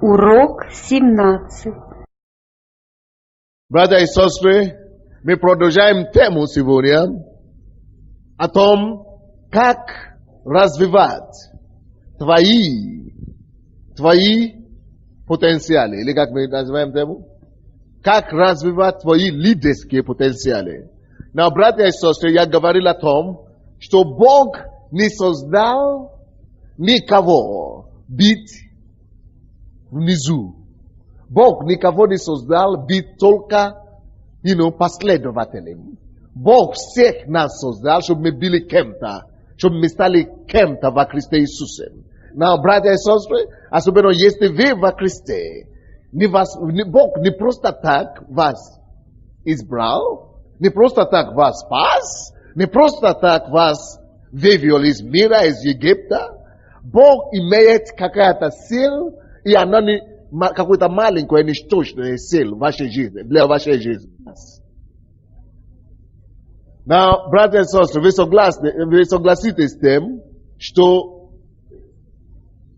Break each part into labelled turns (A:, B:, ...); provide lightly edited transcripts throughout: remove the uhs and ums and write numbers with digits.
A: Урок 17.
B: Братья и сестры, мы продолжаем тему сегодня о том, как развивать твои потенциалы. Или как мы называем тему? Как развивать твои лидерские потенциалы. Но, братья и сестры, я говорил о том, что Бог не создал никого быть внизу. Бог никого не создал быть только, последователем. Бог всех нас создал, чтобы мы были кем-то, чтобы мы стали кем-то во Христе Иисусе. Но, братья и сестры, особенно если вы во Христе, Бог не просто так вас избрал, не просто так вас спас, не просто так вас вывел из мира, из Египта. Бог имеет какая-то сила, и она не какую-то маленькую, ничтожную силу в вашей жизни, для вашей жизни. Но, братья и сестры, вы согласитесь с тем, что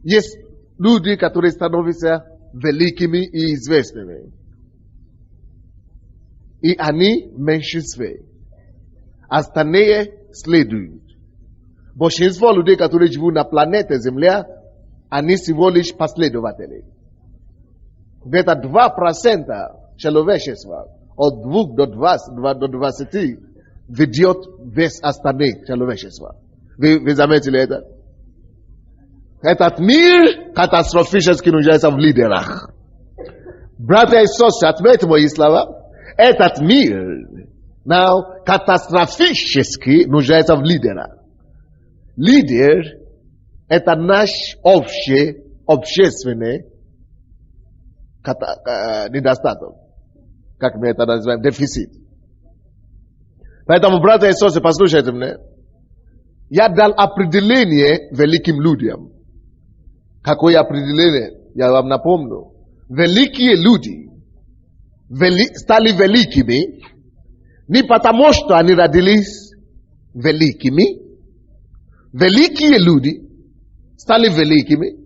B: есть люди, которые становятся великими и известными. И они в меньшинстве. Остальные следуют. Большинство людей, которые живут на планете Земля, они всего лишь последователи. Где-то 2% человечества, от 2 до 20, ведет весь остальное человечество. Вы заметили это? Этот мир катастрофически нуждается в лидерах. Братья и сестры, отметьте мои слова. Этот мир катастрофически нуждается в лидерах. Лидер – это наш общественный недостаток. Как мы это называем? Дефицит. Поэтому, братья и сестры, послушайте меня. Я дал определение великим людям. Какое определение? Я вам напомню. Великие люди стали великими не потому, что они родились великими. Великие люди стали великими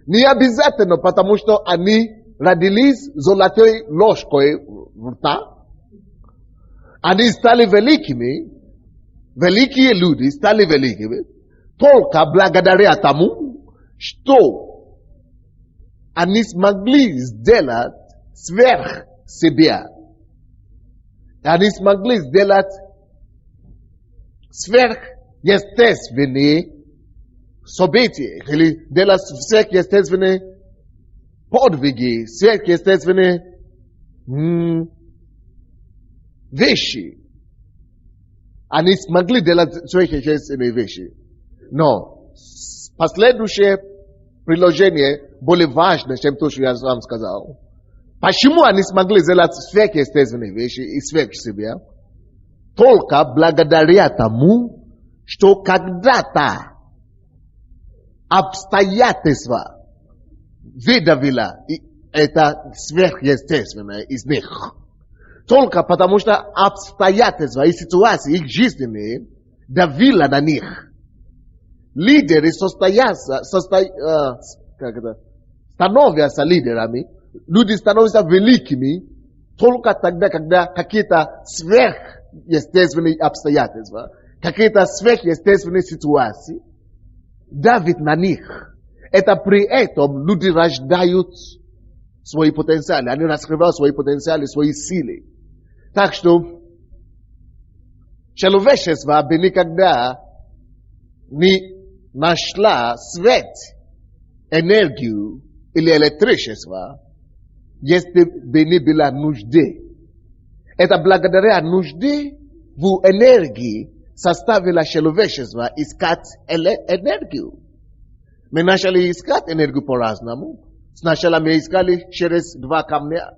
B: не обязательно потому, что они родились золотой ложкой в рта. Они стали великими, великие люди стали великими только благодаря тому, что они смогли сделать сверх себя. Они смогли сделать сверхъестественные события, или делать сверхъестественные подвиги, сверхъестественные вещи. Они смогли делать сверхъестественные вещи. Но последующее приложение более важно, чем то, что я вам сказал. Почему они смогли сделать сверхъестественные вещи и сверх себя? Только благодаря тому, что когда-то обстоятельства выдавило это сверхъестественное из них. Только потому, что обстоятельства и ситуации их жизненные давило на них. Лидеры становятся лидерами, люди становятся великими только тогда, когда какие-то сверхъестественные обстоятельства, какие-то сверхъестественные ситуации давят на них. Это при этом люди рождают свои потенциалы, они раскрывают свои потенциалы, свои силы. Так что человечество бы никогда не нашла свет, энергию или электричество, если бы не было нужды. Это благодаря нужде в энергии заставило человечество искать энергию. Мы начали искать энергию по-разному. Сначала мы искали через 2 камня.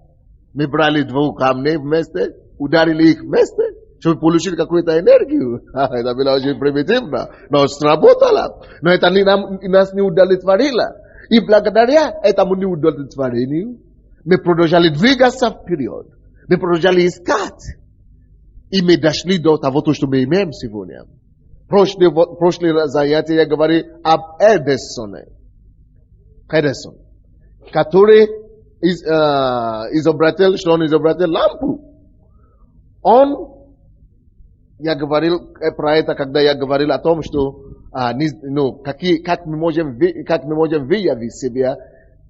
B: Мы брали 2 камней вместе, ударили их вместе, чтобы получить какую-то энергию. Это было очень примитивно, но сработало. Но это нас не удовлетворило. И благодаря этому неудовлетворению мы продолжали двигаться вперед. Мы продолжали искать. И мы дошли до того, что мы имеем сегодня. Прошлое занятие я говорил об Эдисоне. Эдисон. который изобретел, что он изобретел лампу. Я говорил про это, когда я говорил о том, что как мы можем выявить себя,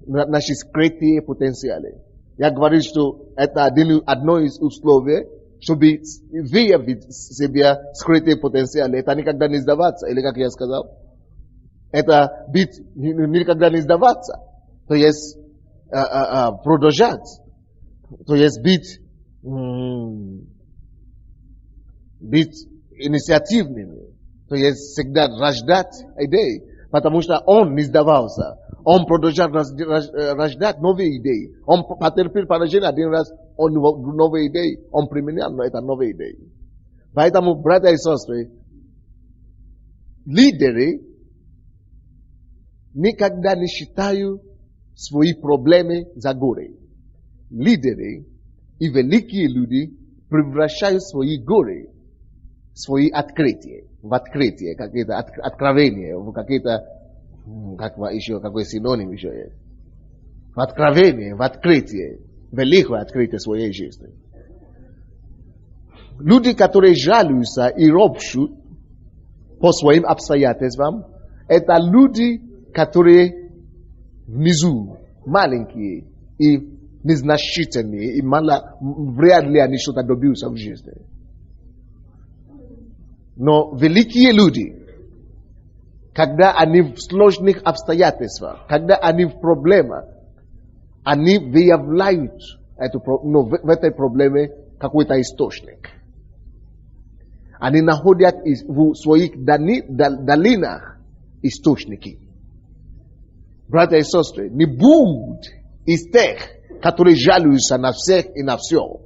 B: наши скрытые потенциалы. Я говорил, что это одно из условий, чтобы выявить себя скрытые потенциалы. Это никогда не сдаваться, или как я сказал, это никогда не сдаваться. То есть продолжать, то есть быть инициативными, то есть всегда рождать идеи, потому что он не сдавался. Он продолжал рождать новые идеи. Он потерпел поражение один раз, он новые идеи, он применял это новые идеи. Поэтому, братья и сестры, лидеры никогда не считают свои проблемы за горы. Лидеры и великие люди превращают свои горы, свои открытия, в открытие, какие-то откровения, в какие-то, какой синоним еще есть. В откровение, в открытие, великое открытие своей жизни. Люди, которые жалуются и ропщут по своим обстоятельствам, это люди, которые внизу, маленькие и незначительные, и вряд ли они что-то добьются в жизни. Но великие люди, когда они в сложных обстоятельствах, когда они в проблемах, они выявляют в этой проблеме какой-то источник. Они находят в своих долинах источники. Братья и сестры, не будь из тех, которые жалуются на всех и на все.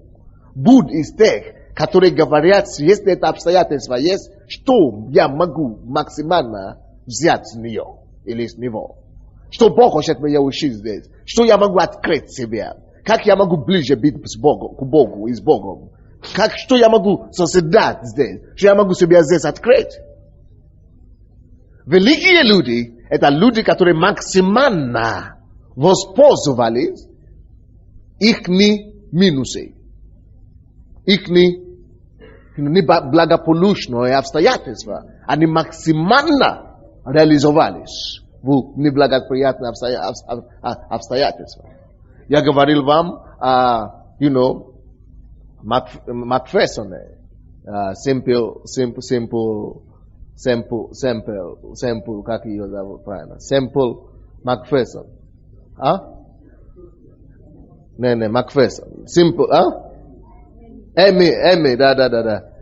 B: Будь из тех, которые говорят, если это обстоятельство есть, что я могу максимально взять с нее или с него. Что Бог хочет меня учить здесь. Что я могу открыть себя. Как я могу ближе быть к Богу и с Богом. Что я могу созидать здесь. Что я могу себя здесь открыть. Великие люди, это люди, которые максимально воспользовались их минусы. Их неблагополучные обстоятельства. Они максимально реализовались в неблагоприятных обстоятельствах. Я говорил вам, Макферсоне, Семпл, как ее зовут правильно? Семпл Макферсон. Не, Макферсон. Simple, Эми, да.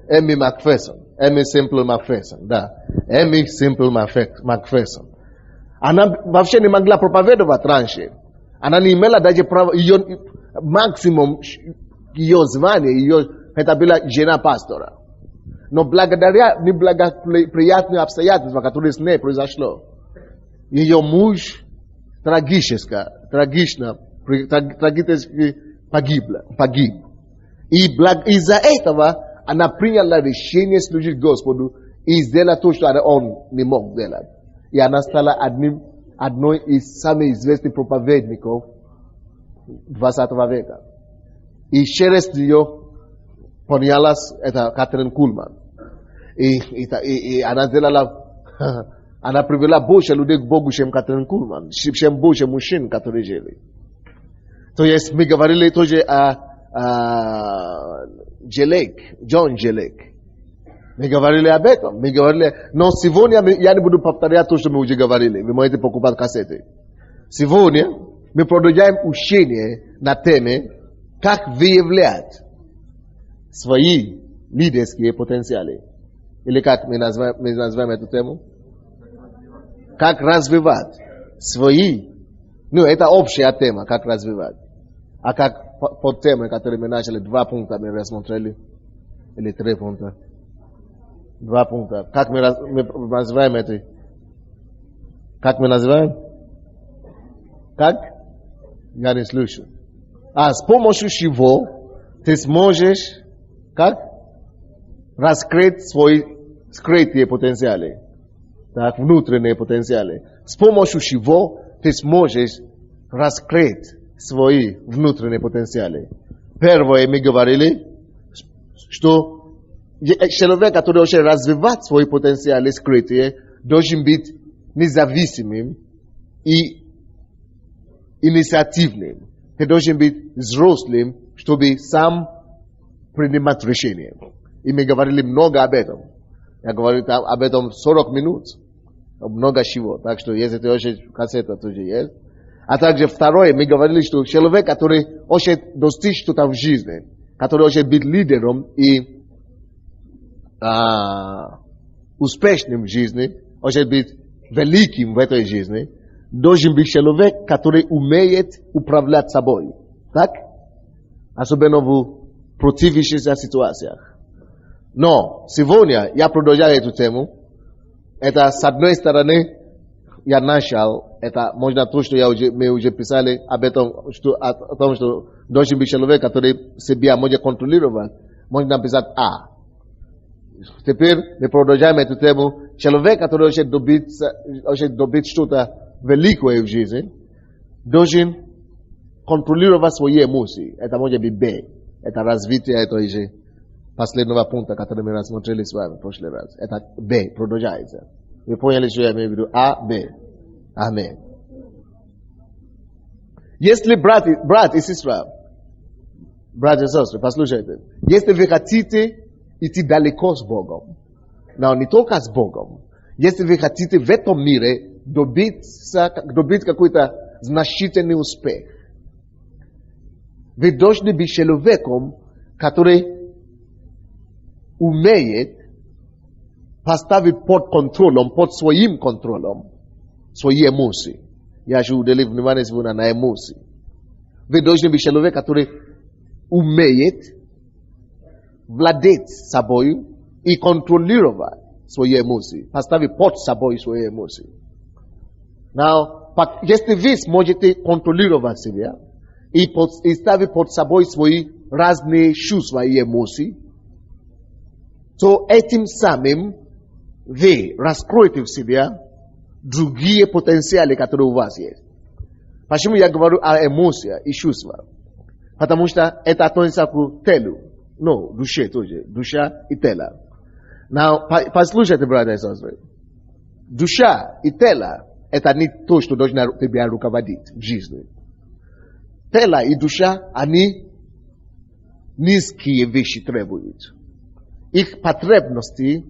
B: Эми Макферсон. Эми Simple Макферсон, да. Эми Simple Макферсон. Она вообще не могла проповедовать раньше. Она не имела даже права, ее максимум, ее звание, это была жена пастора. Но благодаря неблагоприятным обстоятельствам, которые с ней произошло, ее муж трагически погиб. И из-за этого она приняла решение служить Господу и сделать то, что он не мог сделать. И она стала одной из самых известных проповедников 20 века. И через нее понялась это Катрин Кульман. И она сделала, она привела больше людей к Богу, чем Катрин Кульман, чем больше мужчин, которые жили. То есть мы говорили тоже о Джон Джелек. Мы говорили об этом. Но сегодня я не буду повторять то, что мы уже говорили. Вы можете покупать кассеты. Сегодня мы продолжаем учение на теме, как выявлять свои лидерские потенциалы. Или как мы называем эту тему? Как развивать свои. Это общая тема, как развивать. А как под темой, которые мы начали, 2 пункта мы рассмотрели. Или 3 пункта. 2 пункта. Как мы называем это? Как мы называем? Как? Я не слышу. С помощью чего ты сможешь, как? Раскрыть свои скрытые потенциалы. Так, внутренние потенциалы. С помощью чего ты сможешь раскрыть свои внутренние потенциалы. Первое, мы говорили, что человек, который хочет развивать свои потенциалы скрытые, должен быть независимым и инициативным. Ты должен быть взрослым, чтобы сам принимать решения. И мы говорили много об этом. Я говорил об этом 40 минут. Много чего. Так что, если ты хочешь, кассета тоже есть. А также второе, мы говорили, что человек, который хочет достичь что-то в жизни, который хочет быть лидером и успешным в жизни, хочет быть великим в этой жизни, должен быть человек, который умеет управлять собой. Так? Особенно в противящихся ситуациях. Но сегодня я продолжаю эту тему. Это с одной стороны я начал, это можно то, что мы уже писали об этом, о том, что должен быть человек, который себя может контролировать. Можно написать А. Теперь мы продолжаем эту тему. Человек, который хочет добиться что-то великое в жизни, должен контролировать свои эмоции. Это может быть Б. Это развитие этого же последнего пункта, который мы рассмотрели с вами в прошлый раз. Это Б. Продолжается. Вы поняли, что я имею в виду? А, Б. Аминь. Если брат и сестра, братья и сестры, послушайте. Если вы хотите идти далеко с Богом, но не только с Богом, если вы хотите в этом мире добить какой-то значительный успех, вы должны быть человеком, который умеет поставить под контролем, под своим контролем, свои эмоции. Я же уделил внимание сегодня на эмоции. Вы должны быть человек, который умеет владеть собой и контролировать свои эмоции. Поставить под собой свои эмоции. Now, если вы сможете контролировать себя и ставить под собой свои разные чувства и эмоции, то этим самым вы раскроете в себе другие потенциалы, которые у вас есть. Почему я говорю о эмоциях и чувствах? Потому что это относится к телу. Ну, душе тоже. Душа и тело. Now, послушайте, братья и сестры. Душа и тело – это не то, что должно тебя руководить в жизни. Тело и душа, они низкие вещи требуют. Их потребности,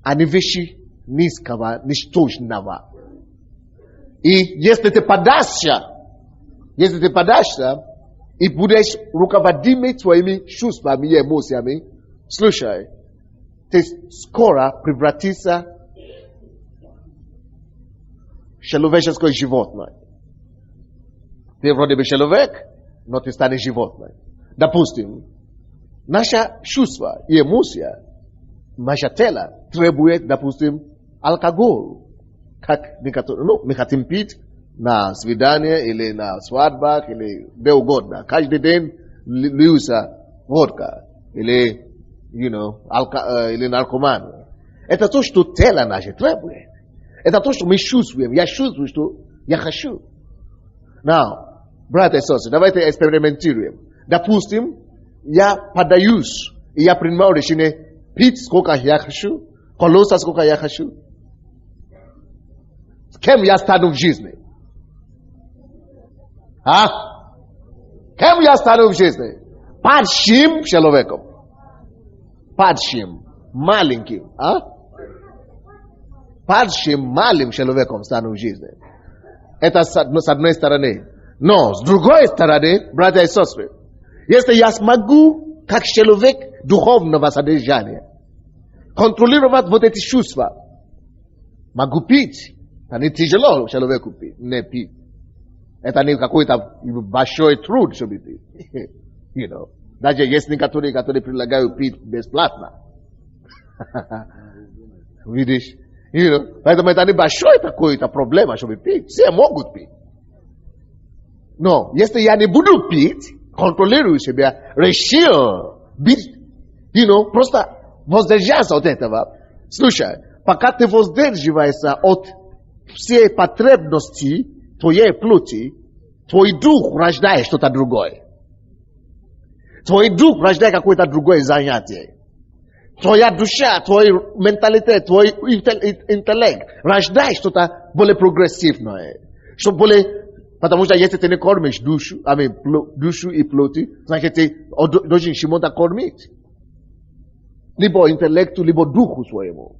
B: они вещи низкого, ничтожного. И если ты подашься и будешь руководимый твоими чувствами и эмоциями, слушай, ты скоро превратишься в человеческое животное. Ты вроде бы человек, но ты станешь животным. Допустим, наше чувство и эмоция, наше тело требует, допустим, алкоголь. Как некоторые, мы хотим пить на свидание или на свадьбах, или где угодно. Каждый день льется водка, или, или наркоман. Это то, что тело наше требует. Это то, что мы чувствуем. Я чувствую, что я хочу. Now, братья и сестры, давайте экспериментируем. Допустим, я поддаюсь, и я принимаю решение пить сколько я хочу, колоться сколько я хочу. Кем я стану в жизни? Кем я стану в жизни? Падшим человеком. Падшим, маленьким. Падшим, малым человеком стану в жизни. Это с одной стороны. Но с другой стороны, братья и сестры, если я смогу, как человек духовного содержания, контролировать вот эти чувства, могу пить. Это не тяжело человеку не пить. Это не какой-то большой труд, чтобы пить. Даже есть некоторые, которые предлагают пить бесплатно. Видишь? Поэтому это не большой такой-то проблема, чтобы пить. Все могут пить. Но если я не буду пить, контролирую себя, решил быть, просто воздержаться от этого. Слушай, пока ты воздерживаешься от всей потребности твоей плоти, Твой дух рождает что-то другое. Твой дух рождает какое-то другое занятие. Твоя душа, твой менталитет, твой интеллект рождает что-то более прогрессивное. Что более... Потому что если ты не кормишь душу, душу и плоти, значит ты должен чему-то кормить. Либо интеллекту, либо духу своему.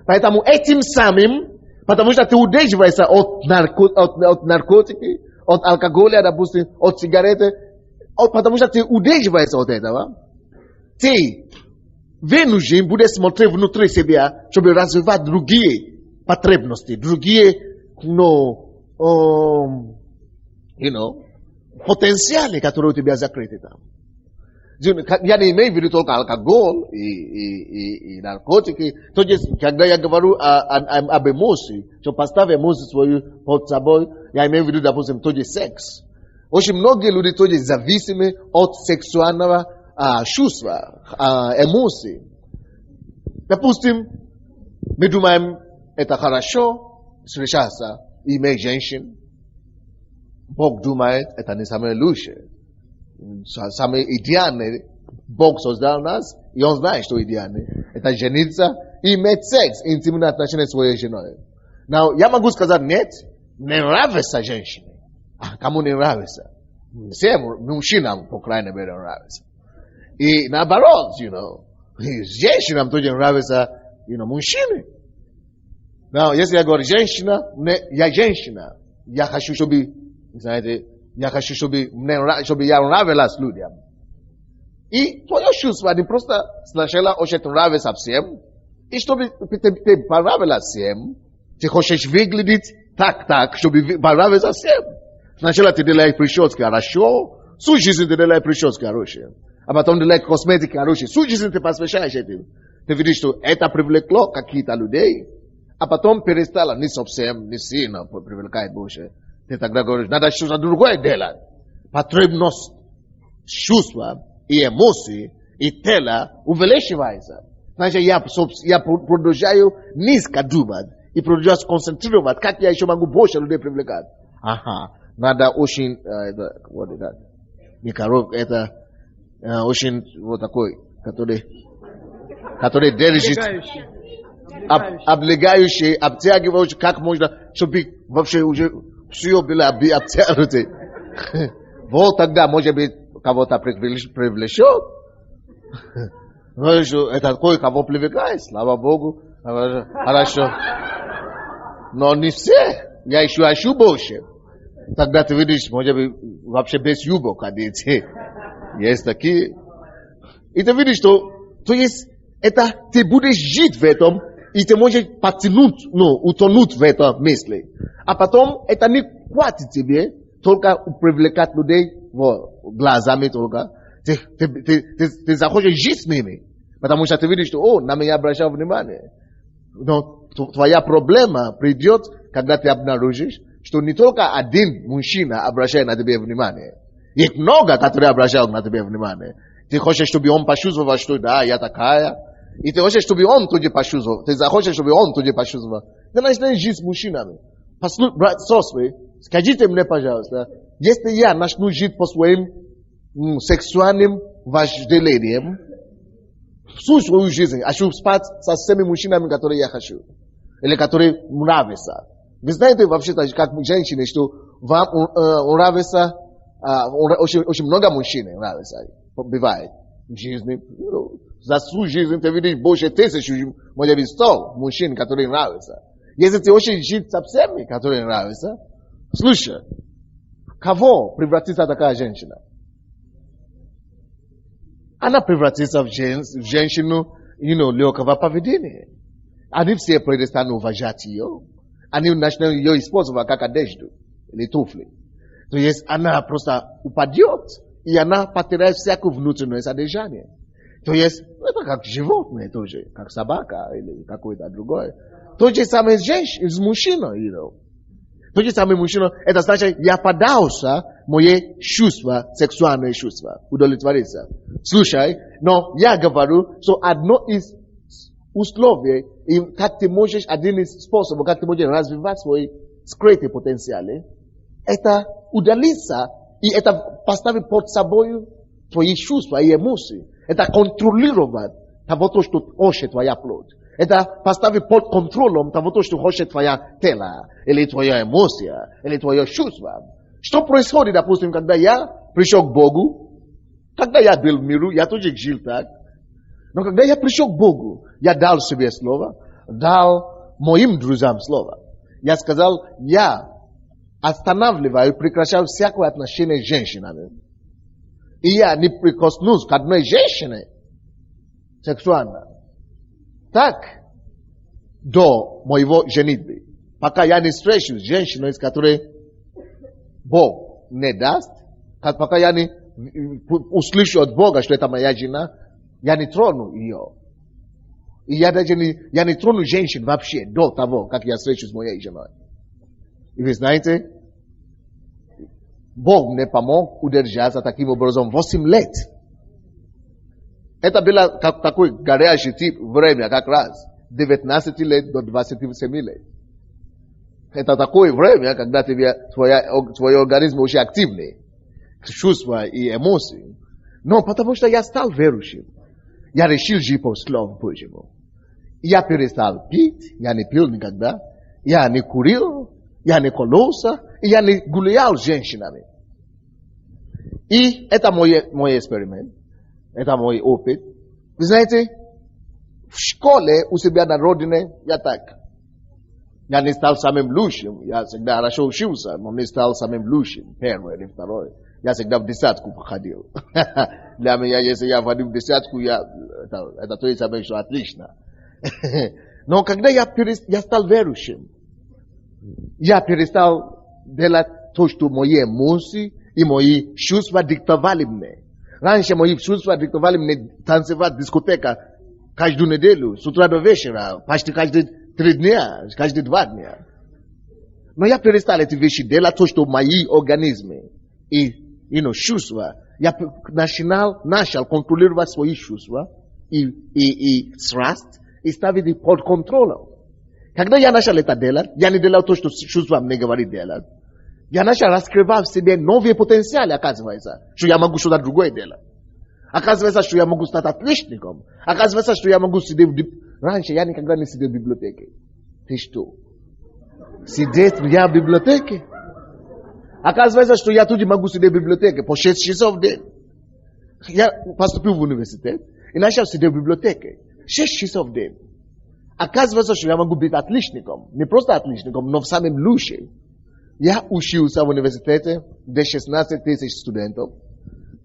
B: Поэтому этим самым, потому что ты удерживаешься от наркотики, от алкоголя, допустим, от сигареты, потому что ты удерживаешься от этого, ты вынужден будешь смотреть внутри себя, чтобы развивать другие потребности, другие, потенциалы, которые у тебя закрыты там. Я не имею в виду только алкоголь и наркотики. То есть, когда я говорю об эмоции, что поставь эмоцию свою под собой, я имею в виду, допустим, тот же секс. Очень многие люди тоже зависимы от сексуального чувства, эмоций. Допустим, мы думаем, это хорошо встречаться, иметь женщин. Бог думает, это не самое лучшее. Самое идеальное. Бог создал нас, и Он знает, что идеальное. Это жениться и иметь секс, интимные отношения с своей женой. Но я могу сказать, нет, не нравится женщине. Кому не нравится? Всем мужчинам, по крайней мере, нравится. И наоборот, женщинам тоже нравятся, мужчины. Но если я говорю женщина, я женщина. Я хочу, чтобы, знаете, я хочу, чтобы я нравилась людям. И твое чувство не просто сначала очень нравится всем, и чтобы ты понравилась всем, ты хочешь выглядеть так, чтобы понравиться всем. Сначала ты делаешь прически хорошо, всю жизнь ты делаешь прически хорошие, а потом делаешь косметики хорошие, всю жизнь ты посвящаешь этим. Ты видишь, что это привлекло каких-то людей, а потом перестало не совсем, не сильно привлекает больше. Ты тогда говоришь, надо что-то другое делать. Потребность чувства и эмоций и тела увеличивается. Значит, я продолжаю низко думать и продолжаю концентрировать, как я еще могу больше людей привлекать. Надо очень, не коров, это очень вот такой, который держит, облегающий, обтягивающий, как можно, чтобы вообще уже все было обтянуто. Вот тогда, может быть, кого-то привлечет. Это кое-кого привлекает, слава Богу. Хорошо. Но не все. Я ищу больше. Тогда ты видишь, может быть, вообще без юбок одеты. Есть такие. И ты видишь, что то есть, это ты будешь жить в этом, и ты можешь потянуть, утонуть в этом мысли. А потом это не хватит тебе только привлекать людей глазами только. Ты захочешь жить с ними. Потому что ты видишь, что, на меня обращал внимание. Но твоя проблема придет, когда ты обнаружишь, что не только один мужчина обращает на тебя внимание. Их много, которые обращают на тебя внимание. Ты хочешь, чтобы он почувствовал, что да, я такая. И ты хочешь, чтобы он тоже почувствовал. Ты захочешь, чтобы он тоже почувствовал. Ты начинаешь жить с мужчинами. Брат, сестры, скажите мне, пожалуйста, если я начну жить по своим сексуальным вожделениям, всю свою жизнь, хочу спать со всеми мужчинами, которые я хочу. Или которые нравятся. Вы знаете вообще, как женщины, что вам нравится, очень много мужчин нравится. Бывает в жизни. За всю жизнь ты видишь больше 1000, может быть 100 мужчин, которые нравятся. Если ты очень жить со всеми, которые нравятся, слушай, кого превратится такая женщина? Она превратится в женщину, легкого поведения. Они все перестанут уважать ее. Они начнут ее использовать как одежду или туфли. То есть она просто упадет, и она потеряет всякое внутреннее содержание. То есть, это как животное тоже, как собака или какое-то другое. То же самое с мужчиной, То же самое мужчина, это значит, я подался мои чувства, сексуальные чувства, удовлетвориться. Слушай, но я говорю, что одно из условий, и как ты можешь, один из способов, как ты можешь развивать свои скрытые потенциалы, это удалиться, и это поставить под собой твои чувства и эмоции. Это контролировать того, что хочет твоя плоть. Это поставить под контролем того, что хочет твоя тело, или твоя эмоция, или твое чувство. Что происходит, допустим, когда я пришел к Богу, когда я был в миру, я тоже жил так. Но когда я пришел к Богу, я дал себе слово, дал моим друзьям слово. Я сказал, я останавливаю, прекращаю всякое отношение с женщинами. И я не прикоснусь к одной женщине сексуально. Так, до моего женитьбы. Пока я не встречусь с женщиной, с которой Бог не даст, пока я не услышу от Бога, что это моя жена, я не трону ее. И я даже не трону женщин вообще до того, как я встречусь с моей женой. И вы знаете, Бог мне помог удержаться таким образом 8 лет. Это было как такой горячий тип время, как раз 19 лет до 27 лет. Это такое время, когда твой организм очень активный, чувства и эмоции. Но потому что я стал верующим, я решил жить по Слову Божьему. Я перестал пить, я не пил никогда, я не курил, я не кололся, и я не гулял с женщинами. И это мой эксперимент, это мой опыт. Вы знаете, в школе у себя на родине я так. Я не стал самым лучшим, я всегда хорошо учился, но не стал самым лучшим, первый или второй. Я всегда в десятку походил. Для меня, если я входил в десятку, это то есть самое, что отлично. Но когда я стал верующим, я перестал делать то, что мои эмоции и мои чувства диктовали мне. Раньше мои чувства диктовали мне танцевать в дискотека каждую неделю, с утра до вечера, почти каждые 3 дня, каждые 2 дня. Но я перестал эти вещи делать, то, что мои организмы и чувства, я начал контролировать свои чувства и страсть, и ставить их под контролем. Когда я начал это делать, я не делал то, что чувства мне говорит делать. Я начал раскрывать в себе новые потенциалы, оказывается, что я могу что-то другое делать. Оказывается, что я могу стать отличником. Оказывается, что я могу сидеть Раньше я никогда не сидел в библиотеке. Ты что? Сидеть в библиотеке? Оказывается, что я тоже могу сидеть в библиотеке по 6 часов в день. Я поступил в университет и начал сидеть в библиотеке 6 часов в день. Оказывается, что я могу быть отличником. Не просто отличником, но самым лучшим. Я учился в университете, где 16 тысяч студентов.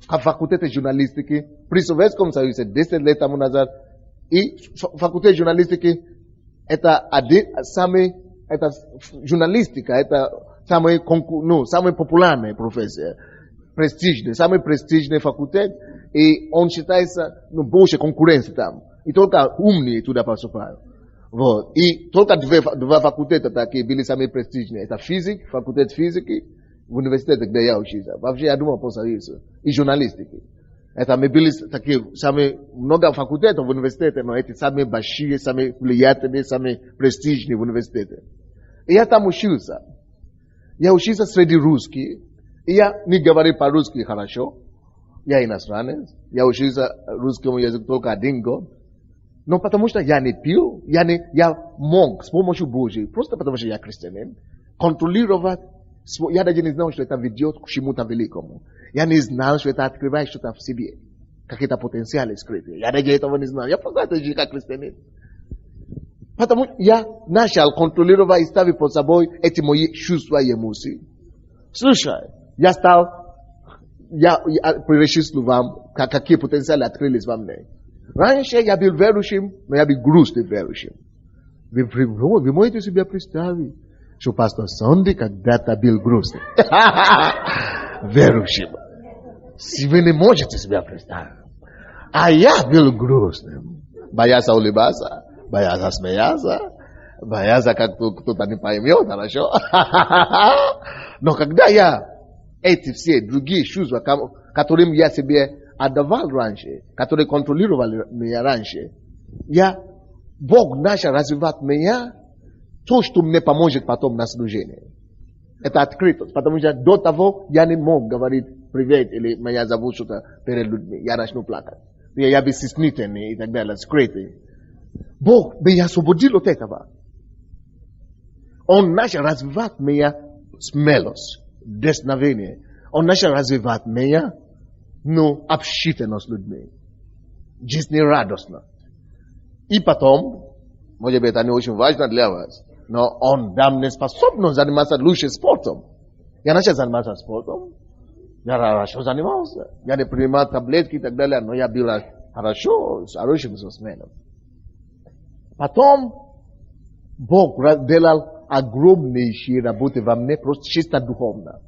B: В факультете журналистики. При Советском Союзе 10 лет тому назад. И факультет журналистики это журналистика, это самая популярная профессия. Престижный, самый престижный факультет. И он считается, больше конкуренции там. И только умные туда поступают. Вот. И только два факультета такие были самые престижные. Это факультет физики, в университете, где я учился. Вообще я думал по Союзу. И журналистики. Это мы были такие много факультетов в университете, но эти самые большие, самые влиятельные, самые престижные в университете. И я там учился. Я учился среди русских. И я не говорил по-русски хорошо. Я иностранец. Я учился русскому языку только 1 год. Но потому что я не пил, я мог с помощью Божьей, просто потому что я христианин, контролировать. Я даже не знал, что это ведет к чему-то великому. Я не знал, что это открывает что-то в себе. Какие-то потенциалы скрытые. Я даже этого не знал. Я просто жил как христианин. Потому я начал контролировать и ставить под собой эти мои чувства и эмоции. Слушай, я перечислю вам, какие потенциалы открылись во мне. Раньше я был верующим, но я был грустным верующим. Вы можете себе представить, что пастор Сонди когда-то был грустным. Верующим. Вы не можете себе представить. А я был грустным. Боялся улыбаться, боялся смеяться, боялся, как кто-то не поймет, хорошо? Но когда я эти все другие чувства, которым я себе отдавал раньше, которые контролировали меня раньше, Бог начал развивать меня, то, что мне поможет потом на служении. Это открыто. Потому что до того я не мог говорить привет или меня зовут что-то перед людьми. Я начну плакать. Я бы стеснительный и так далее, скрытый. Бог меня освободил от этого. Он начал развивать меня смелость, вдохновение. Он начал развивать меня, общительность с людьми. Жизнерадостно. И потом, может быть, это не очень важно для вас, но он дал мне способность заниматься лучше спортом. Я начал заниматься спортом. Я хорошо занимался. Я не принимал таблетки и так далее, но я был хорошо, с хорошим спортсменом. Потом Бог делал огромнейшие работы во мне, просто чисто духовно.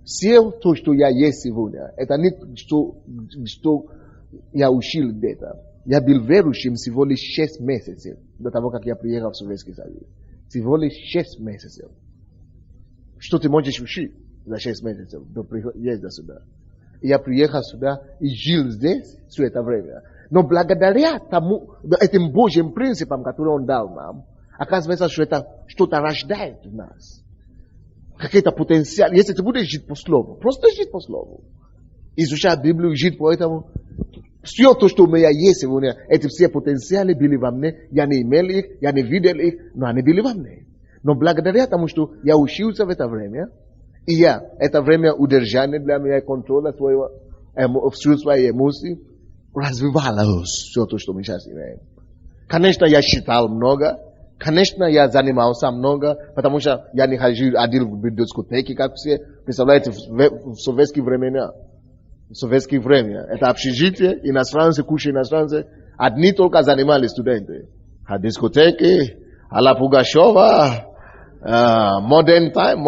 B: Все то, что я есть сегодня, это не что я учил где-то. Я был верующим всего лишь 6 месяцев до того, как я приехал в Советский Союз. Всего лишь 6 месяцев. Что ты можешь учить за 6 месяцев до приезда сюда? Я приехал сюда и жил здесь все это время. Но благодаря этим Божьим принципам, которые Он дал нам, оказывается, что это что-то рождает в нас. Какой-то потенциал. Если ты будешь жить по слову, просто жить по слову. Изучать Библию, жить по этому. Все то, что у меня есть сегодня, эти все потенциалы были во мне. Я не имел их, я не видел их, но они были во мне. Но благодаря тому, что я учился в это время, и это время удержания для меня, контроля своей эмоций, развивалось все то, что мы сейчас имеем. Конечно, я читал много, конечно, я занимался много, потому что я не ходил в дискотеки, как все. Представляете, в советские времена. В советское время. Это общежитие, иностранцы, куча иностранцев. Одни только занимались студенты. А дискотеки, а-ля Пугачева, Modern Time,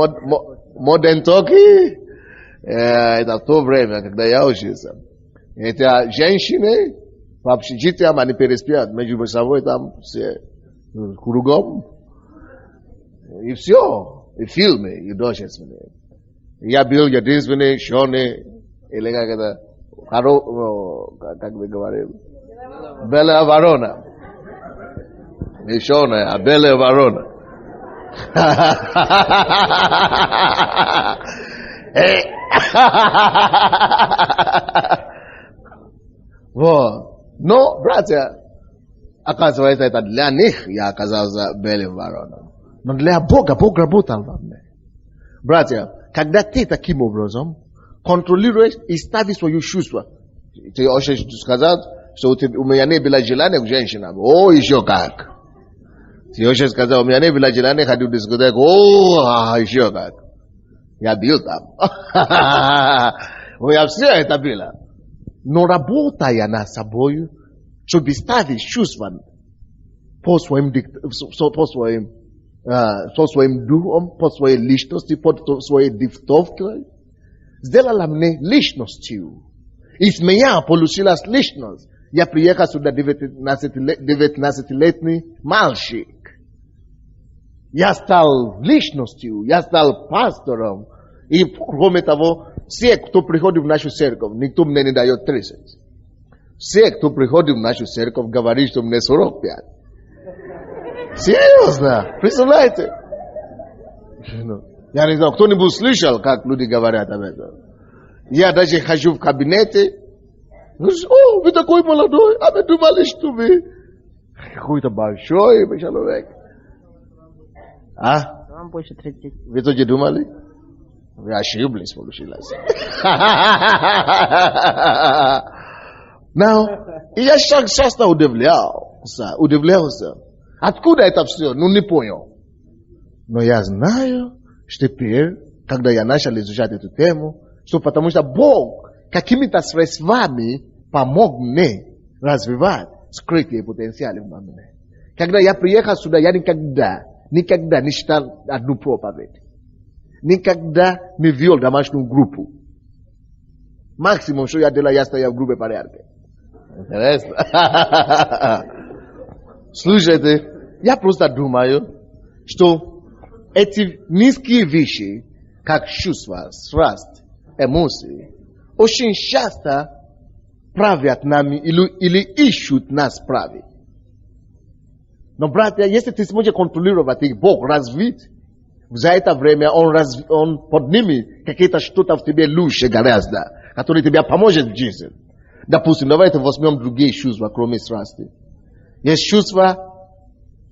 B: Modern Talkie. Это в то время, когда я учился. Это женщины по общежитиям, они переспят между собой там все кругом. И все. И фильмы, и художественные. Я был единственный, черный, или как это, как вы говорили, белая ворона. Не черная, а белая ворона. Вот. Но, братья, оказывается, это для них я оказался белым вороном. Но для Бога, Бог работал во мне. Братья, когда ты таким образом контролируешь и ставишь свои чувства. Ты хочешь сказать, что у меня не было желания к женщинам. О, еще как. Ты хочешь сказать, у меня не было желания ходить в дискотеку. О, еще как. Я был там. У меня все это было. Но работая над собой, чтобы ставить чувства по своим духом, по своей личности, по своей диктовке, сделала мне личностью. И с меня получилась личность. Я приехал сюда 19-летний мальчик. Я стал личностью, я стал пастором. И кроме того, все, кто приходит в нашу церковь, никто мне не дает 30. Все, кто приходит в нашу церковь, говорит, что мне 45. Серьезно? Представляете? Я не знаю, кто-нибудь слышал, как люди говорят об этом? Я даже хожу в кабинете. О, вы такой молодой, а мы думали, что вы какой-то большой человек. А?
C: Вам больше 30.
B: Вы тоже думали? Вы ошиблись, получилось. И я часто удивлялся. Откуда это все? Не понял. Но я знаю, что теперь, когда я начал изучать эту тему, что потому что Бог какими-то средствами помог мне развивать скрытые потенциалы в мне. Когда я приехал сюда, я никогда не читал одну проповедь. Никогда не вел домашнюю группу. Максимум, что я делал, я стоял в группе порядка. Интересно? Слушайте, я просто думаю, что эти низкие вещи, как чувства, страсть, эмоции, очень часто правят нами или ищут нас править. Но, братья, если ты сможешь контролировать их, Бог развить, За это время он поднимет какие-то что-то в тебе лучше гораздо, которое тебе поможет в жизни. Допустим, давайте возьмем другие чувства, кроме страсти. Есть чувство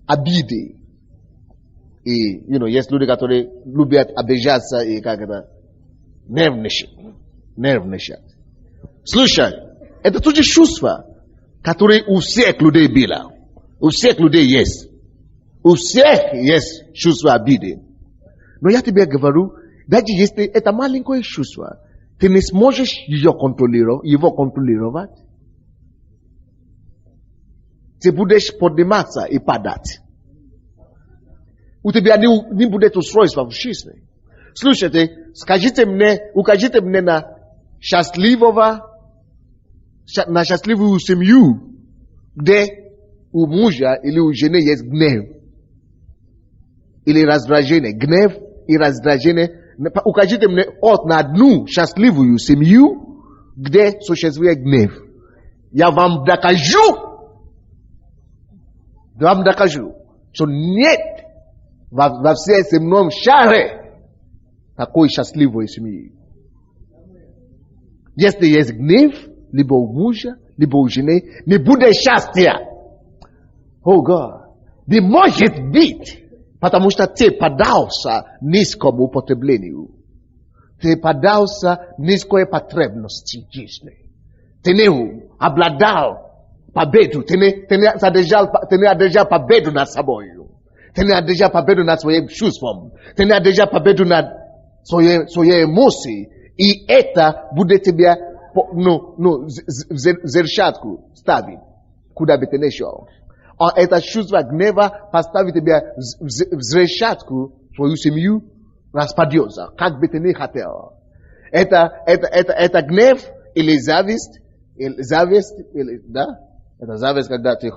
B: обиды. И, есть люди, которые любят обижаться и нервничать. Слушай, это тоже чувство, которое у всех людей было. У всех людей есть. У всех есть чувство обиды. Но я тебе говорю, даже если это маленькое чувство, ты не сможешь его контролировать. Ты будешь подниматься и падать. У тебя не будет устройства в жизни. Слушайте, укажите мне на счастливую семью, где у мужа или у жены есть гнев. Или раздражение. Гнев и раздражение. Укажите мне на одну счастливую семью, где существует гнев. Я вам докажу, что нет во всем земном шаре такой счастливой семьи. Если есть гнев, либо у мужа, либо у жены, не будет счастья. О, Господи, не может быть, потому что ты поддался низкому употреблению. Ты поддался низкой потребности жизни. Ты не обладал победу, ты не одержал победу над собой. Ты не одержал победу над своим чувством. Ты не одержал победу над своей эмоцией. И это будет тебя в зеркалку ставить, куда бы ты не шел. А это чувство гнева поставит тебя в зеркалку, свою семью распадется, как бы ты ни хотел. Это гнев или зависть, да? Это зависть, когда ты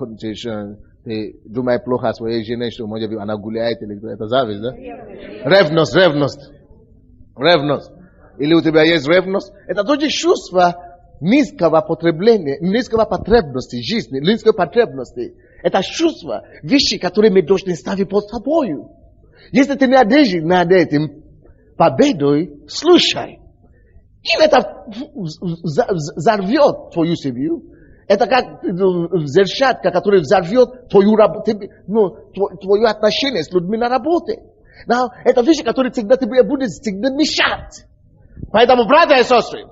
B: думаешь плохо о своей жене, что, может быть, она гуляет, или это зависть, да? Ревность. Или у тебя есть ревность. Это тоже чувство низкого потребления, низкого потребности жизни, низкой потребности. Это чувство, вещи, которые мы должны ставить под собой. Если ты не одержишь над этим победой, слушай. И это взорвет твою семью. Это как взрывчатка, которая взорвет твое отношение с людьми на работе. Но это вещи, которые всегда тебе будут всегда мешать. Поэтому, братья и сестры,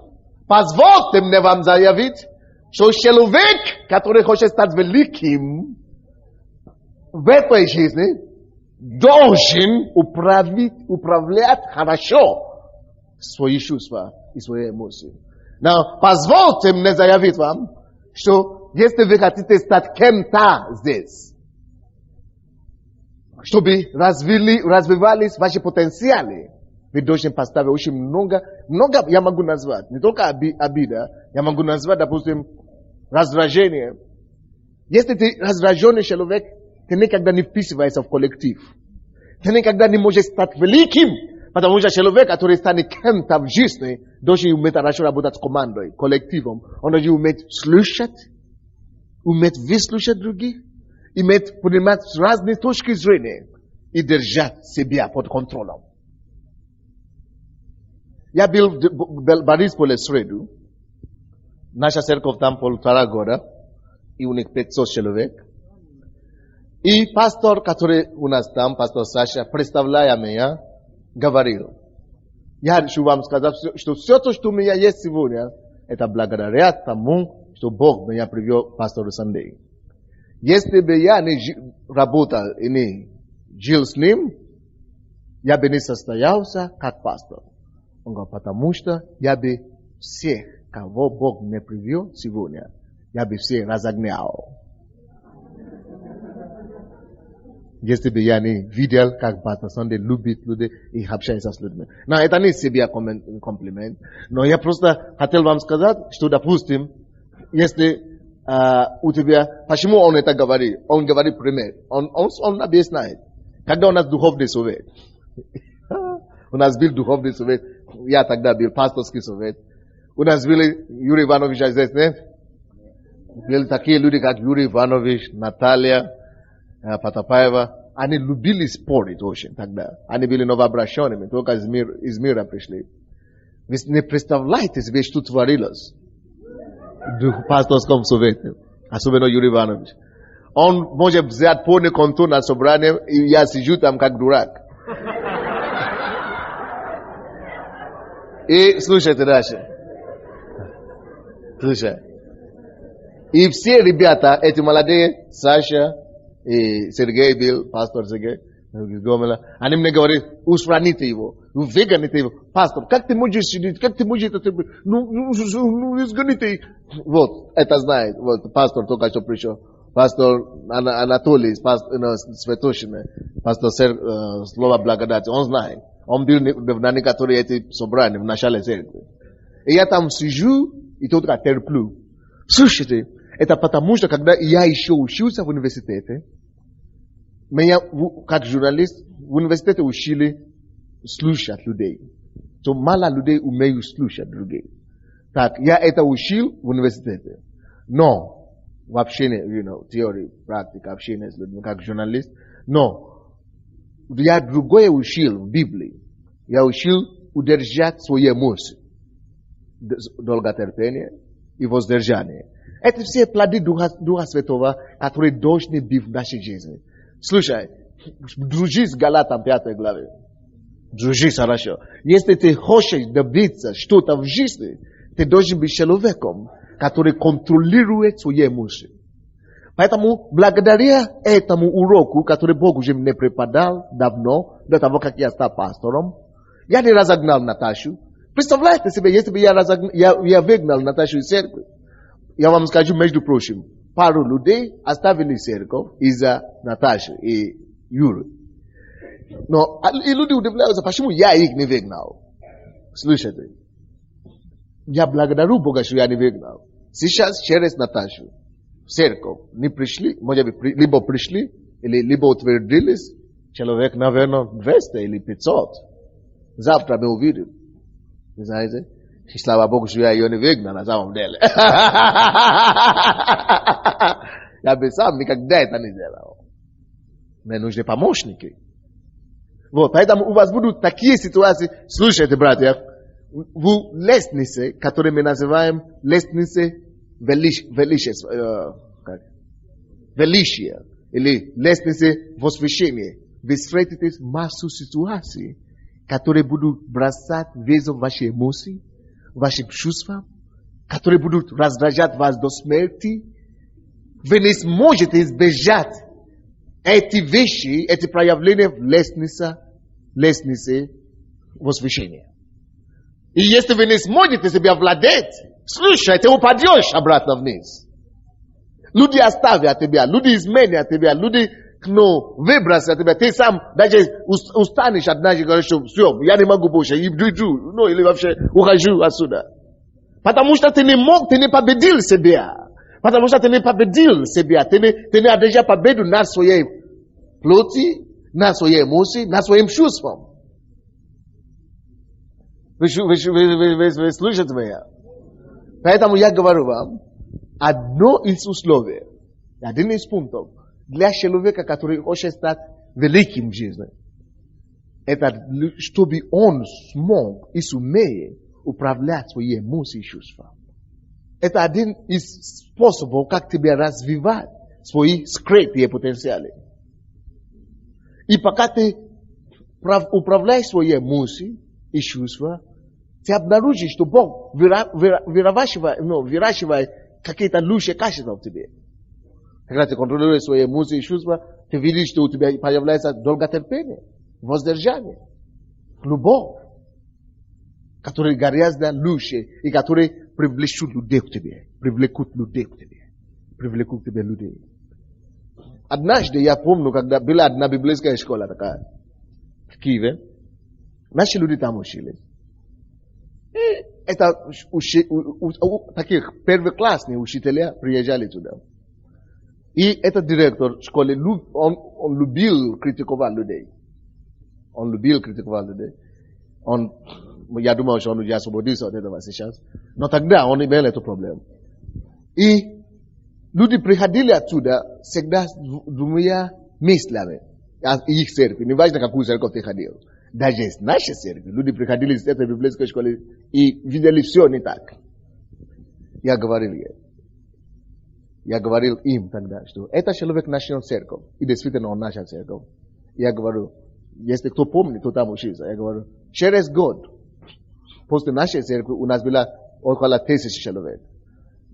B: позвольте мне вам заявить, что человек, который хочет стать великим в этой жизни, должен управлять хорошо свои чувства и свои эмоции. Но позвольте мне заявить вам, что если вы хотите стать кем-то здесь, чтобы развивались ваши потенциалы, вы должны поставить очень много я могу назвать, не только обида, я могу назвать, допустим, раздражение. Если ты раздраженный человек, ты никогда не вписываешься в коллектив. Ты никогда не можешь стать великим, потому что человек, который станет кем-то в жизни, должен уметь хорошо работать с командой, коллективом. Он должен уметь слушать, уметь выслушать других, уметь понимать разные точки зрения и держать себя под контролем. Я был в Борисполе в среду. Наша церковь там 1,5 года. И у них 500 человек. И пастор, который у нас там, пастор Саша, представляя меня, говорил. Я хочу вам сказать, что все то, что у меня есть сегодня, это благодаря тому, что Бог меня привел к пастору Сандей. Если бы я не работал и не жил с ним, я бы не состоялся как пастор. Он говорит, потому что я бы всех, кого Бог мне привел сегодня, я бы всех разогнал. Если бы я не видел, как пастор Сандей любит людей и общается с людьми. Но это не себе комплимент. Но я просто хотел вам сказать, что, допустим, если у тебя... Почему он это говорит? Он говорит пример. Он объясняет. Когда у нас духовный совет. У нас был духовный совет. Я тогда был пасторский совет. У нас были Юрий Иванович здесь, нет? Были такие люди, как Юрий Иванович, Наталья, Потапаева. они любили спорить очень тогда. Они были новообращенными, только из мира пришли. Вы не представляете себе, что творилось в пасторском совете. Особенно Юрий Иванович. Он может взять полный контур на собрание, и я сижу там как дурак. И слушайте дальше. Слушай. И все ребята, эти молодые, Саша и Сергей был, пастор Сергей, они мне говорят, устраните его, выгоните его. Пастор, как ты можешь сидеть, как ты можешь это, изгоните. Вот, это знает, вот, пастор только что пришел. Пастор Анатолий, Святошин, пастор Слова Благодати, он знает. Он был на некоторые эти собрания в начале церкви. И я там сижу, и только терплю. Слушайте, это потому, что когда я еще учился в университете, меня, как журналист, в университете учили слушать людей. То мало людей умеют слушать других. Так, я это учил в университете. Но, в общении, теории, практика, общение с людьми, как журналист. Но, я другое учил в Библии. Я учил удержать свои эмоции. Долготерпение и воздержание. Это все плоды Духа Святого, которые должны быть в нашей жизни. Слушай, дружи с Галатам 5 главе. Дружи хорошо. Если ты хочешь добиться что-то в жизни, ты должен быть человеком, который контролирует свои эмоции. Поэтому, благодаря этому уроку, который Бог уже мне преподал давно, до того, как я стал пастором, я не разогнал Наташу. Представляете себе, если бы я выгнал Наташу из церкви, я вам скажу, между прочим, пару людей оставили церковь из-за Наташи и Юры. Но и люди удивляются, почему я их не выгнал. Слушайте, я благодарю Бога, что я не выгнал. Сейчас через Наташу в церковь не пришли, может быть, либо пришли, либо утвердились, человек, наверное, 200 или 500. Завтра мы увидим. Вы знаете? И слава Богу, что я ее не выгнал на самом деле. Я бы сам никогда это не делал. Мне нужны помощники. Вот, поэтому у вас будут такие ситуации. Слушайте, братья, в лестнице, которую мы называем лестнице величия, или лестнице возвышения, вы встретите массу ситуаций, которые будут бросать вызов вашей эмоции, вашим чувствам, которые будут раздражать вас до смерти. Вы не сможете избежать эти вещи, эти проявления в лестнице возвышения. И если вы не сможете себя владеть, слушай, ты упадешь обратно вниз. Люди оставят тебя, люди изменят тебя, люди выбросят тебя. Ты сам даже устанешь однажды и говоришь, что все, я не могу больше, иду, или вообще ухожу отсюда. Потому что ты не победил себя. Потому что ты не победил себя. Ты не одержал победу над своей плоти, над своей эмоцией, над своим чувством. Вы слышите меня? Поэтому я говорю вам, одно из условий, один из пунктов для человека, который хочет стать великим в жизни, это чтобы он смог и сумеет управлять свои эмоции и чувства. Это один из способов, как тебе развивать свои скрытые потенциалы. И пока ты управляешь свои эмоции и чувства, ты обнаружишь, что Бог выращивает какие-то лучшие качества в тебе. Когда ты контролируешь свои эмоции и чувства, ты видишь, что у тебя появляется долготерпение, воздержание, любовь, которые гораздо лучше и которые привлекут людей к тебе. Привлекут к тебе людей. Однажды я помню, когда была одна библейская школа такая в Киеве, наши люди там учились. И это таких первоклассные учителя приезжали туда. И этот директор школы, он любил критиковать людей. Я думал, что он уже освободился от этого сейчас. Но тогда он имел эту проблему. И люди приходили отсюда всегда с двумя мыслями. их церкви, неважно, какую церковь ты ходил. Даже есть наши церкви. Люди приходили с этой библейской школы и видели все не так. Я говорил им тогда, что этот человек начнет церковь. И действительно он начал церковь. Я говорю, если кто помнит, кто там учился, я говорю, через год, после нашей церкви у нас было около 1000 человек.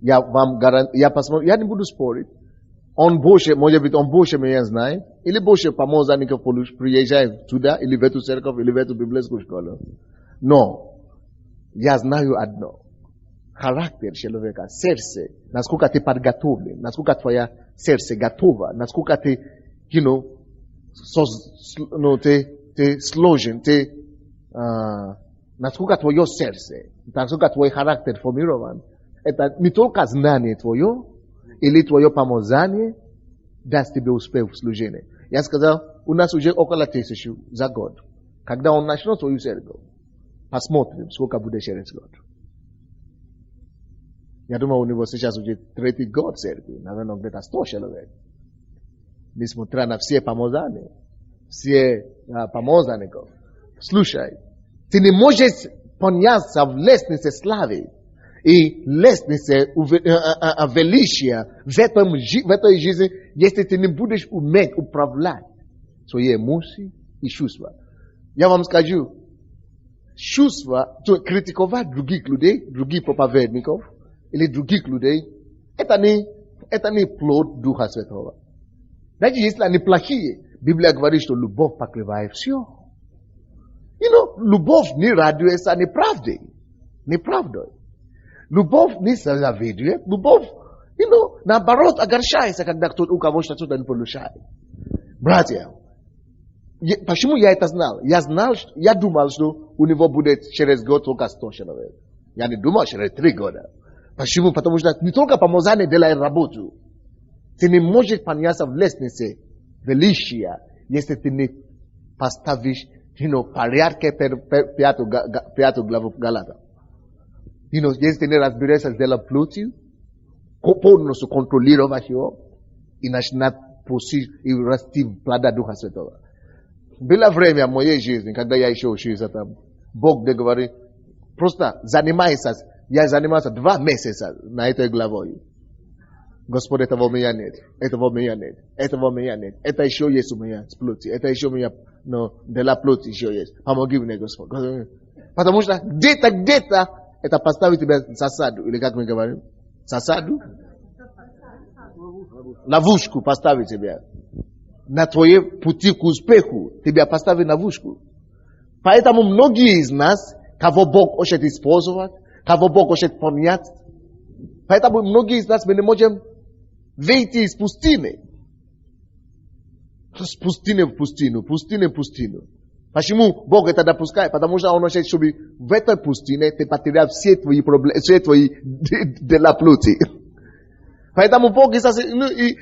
B: Я вам гарантирую, я посмотрю, я не буду спорить. Он больше, может быть, он больше меня знает, или больше помазанников приезжает туда, или в эту церковь, или в эту библейскую школу. Но я знаю одно. Характер человека, сердце, насколько ты подготовлен, насколько твоя сердце готово, насколько ты, ты сложен, насколько твое сердце, насколько твой характер формирован. Это не только знание твое, или твое помазание даст тебе успех в служении. Я сказал, у нас уже около 1000 за год. Когда он начнет свою церковь, посмотрим, сколько будет через год. Я думаю, у него сейчас уже 3-й год церкви, наверное, где-то 100 человек. Несмотря на все помазания, все помазанников. Слушай, ты не можешь подняться в лестнице славы и лестнице величия в этой жизни, если ты не будешь уметь управлять свои эмоции и чувства. Я вам скажу, чувства, критиковать других людей, других проповедников, или других людей, это не плод Духа Святого. Даже если они плохие, Библия говорит, что любовь покрывает все. Любовь не радуется неправдой. Любовь не завидует. Любовь, наоборот, огорчается, когда у кого что-то не получает. Братья, почему я это знал? Я думал, что у него будет через год только 100 человек. Я не думал через 3 года. Почему? Потому что не только помазание делает работу. Ты не можешь подняться в лестнице величия, если ты не поставишь, порядке 5 главу Галата. Если ты не разберешься дела плоти, полностью контролировать его и начинать просить и расти плода Духа Святого. Было время в моей жизни, когда я еще учился там, Бог говорит, просто занимайся. Я занимался 2 месяца на этой главой. Господь, этого у меня нет. Этого у меня нет. Этого у меня нет. Это еще есть у меня с плоти. Это еще у меня, дела плоти еще есть. Помоги мне, Господь. Потому что где-то это поставит тебя в засаду. Или как мы говорим? Засаду? Ловушку поставит тебя. На твоей пути к успеху тебя поставит ловушку. Поэтому многие из нас, кого Бог хочет использовать, кого Бог хочет поднять. Поэтому многие из нас мы не можем выйти из пустыни. С пустыни в пустыню, пустыни в пустыню. Почему Бог это допускает? Потому что Он хочет, чтобы в этой пустыне ты потерял все твои проблемы, все твои дела плоти. Поэтому Бог,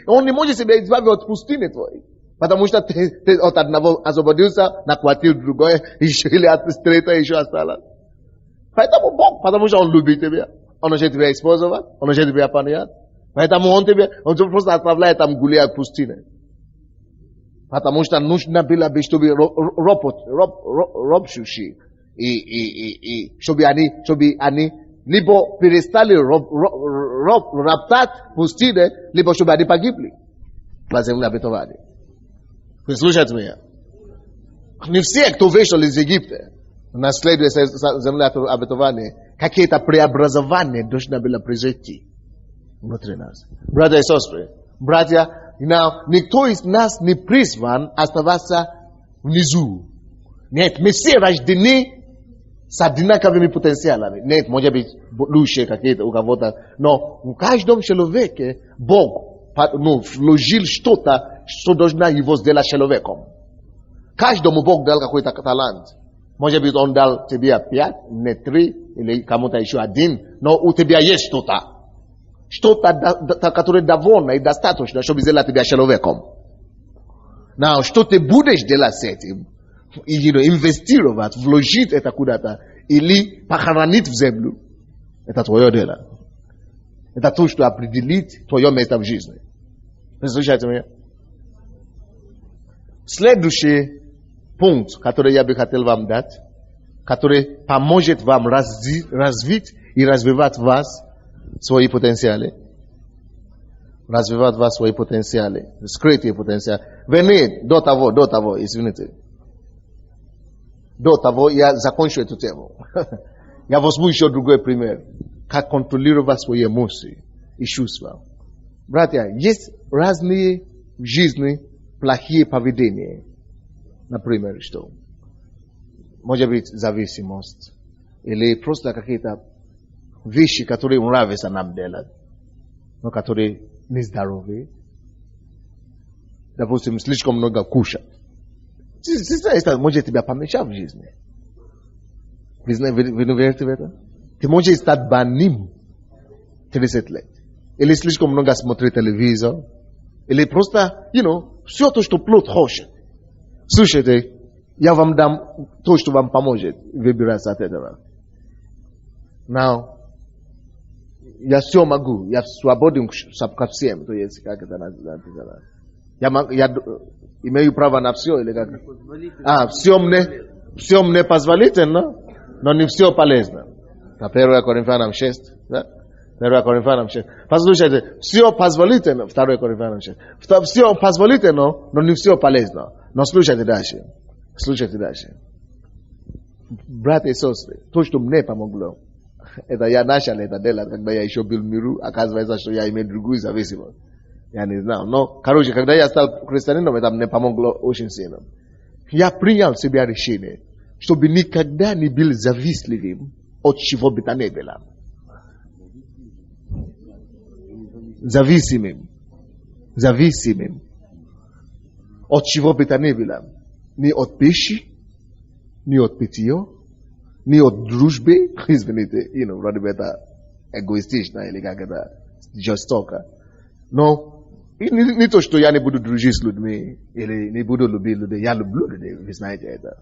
B: Он не может себя избавить от пустыни твоей. Потому что ты от одного освободился, нахватил другое, или от третьего еще осталось. Поэтому Бог, потому что Он любит тебя. Он хочет тебя использовать, Он хочет тебя понять. Поэтому Он просто отправляет там гулять в пустыне. Потому что нужно было бы, чтобы робшущие, и чтобы они либо перестали роптать в пустыне, либо чтобы они погибли. На земле обетованной. Вы слушаете меня? Не все, кто вышел из Египта, наследуя землю обетованной, какие-то преобразования должны были произойти внутри нас. Братья и сестры, никто из нас не призван оставаться внизу. Нет, мы все рождены с одинаковыми потенциалами. Нет, может быть, лучше какие-то у кого-то. Но в каждом человеке Бог вложил что-то, что должно его сделать человеком. Каждому Бог дал какой-то талант. Может быть, Он дал тебе 5, не 3, или кому-то еще 1, но у тебя есть что-то. Что-то, которое довольно и достаточно, чтобы сделать тебя человеком. Но что ты будешь делать с этим? Инвестировать, вложить это куда-то, или похоронить в землю. Это твое дело. Это то, что определит твое место в жизни. Вы слушаете меня? Следующий пункт, который я бы хотел вам дать, который поможет вам развить и развивать вас свои потенциалы. Развивать вас свои потенциалы, скрытые потенциалы. Вернее, до того, извините. До того я закончу эту тему. Я возьму еще другой пример. Как контролировать свои эмоции и чувства. Братья, есть разные в жизни плохие поведения. Например, что? Может быть, зависимость. Или просто какие-то вещи, которые нравятся нам делать. Но которые нездоровые. Допустим, слишком много кушать. Это может тебя помешать в жизни. Вы не верите в это? Ты можешь стать больным 30 лет. Или слишком много смотреть телевизор. Или просто, все то, что плод хочет. Слушайте, я вам дам то, что вам поможет выбираться от этого. Now, я все могу, я свободен ко всем, то есть, как это называется. Я имею право на все, или как? Все мне позволительно, но не все полезно. 1 Коринфянам 6, да? 1 Коринфянам 6. Послушайте, все позволительно, 2 Коринфянам 6. Все позволительно, но не все полезно. Но слушайте дальше. Братья и сестры, то, что мне помогло, это я начал это делать, когда я еще был в миру, оказывается, что я имею другую зависимость. Я не знал. Но, когда я стал христианином, это мне помогло очень сильно. Я принял в себя решение, чтобы никогда не был завистливым от чего бы то ни было. Зависимым. От чего бы то ни было. Ни от пищи, ни от питья, ни от дружбы. Извините, вроде бы это эгоистично или как это жестоко. Но не то, что я не буду дружить с людьми, или не буду любить людей. Я люблю людей, вы знаете это.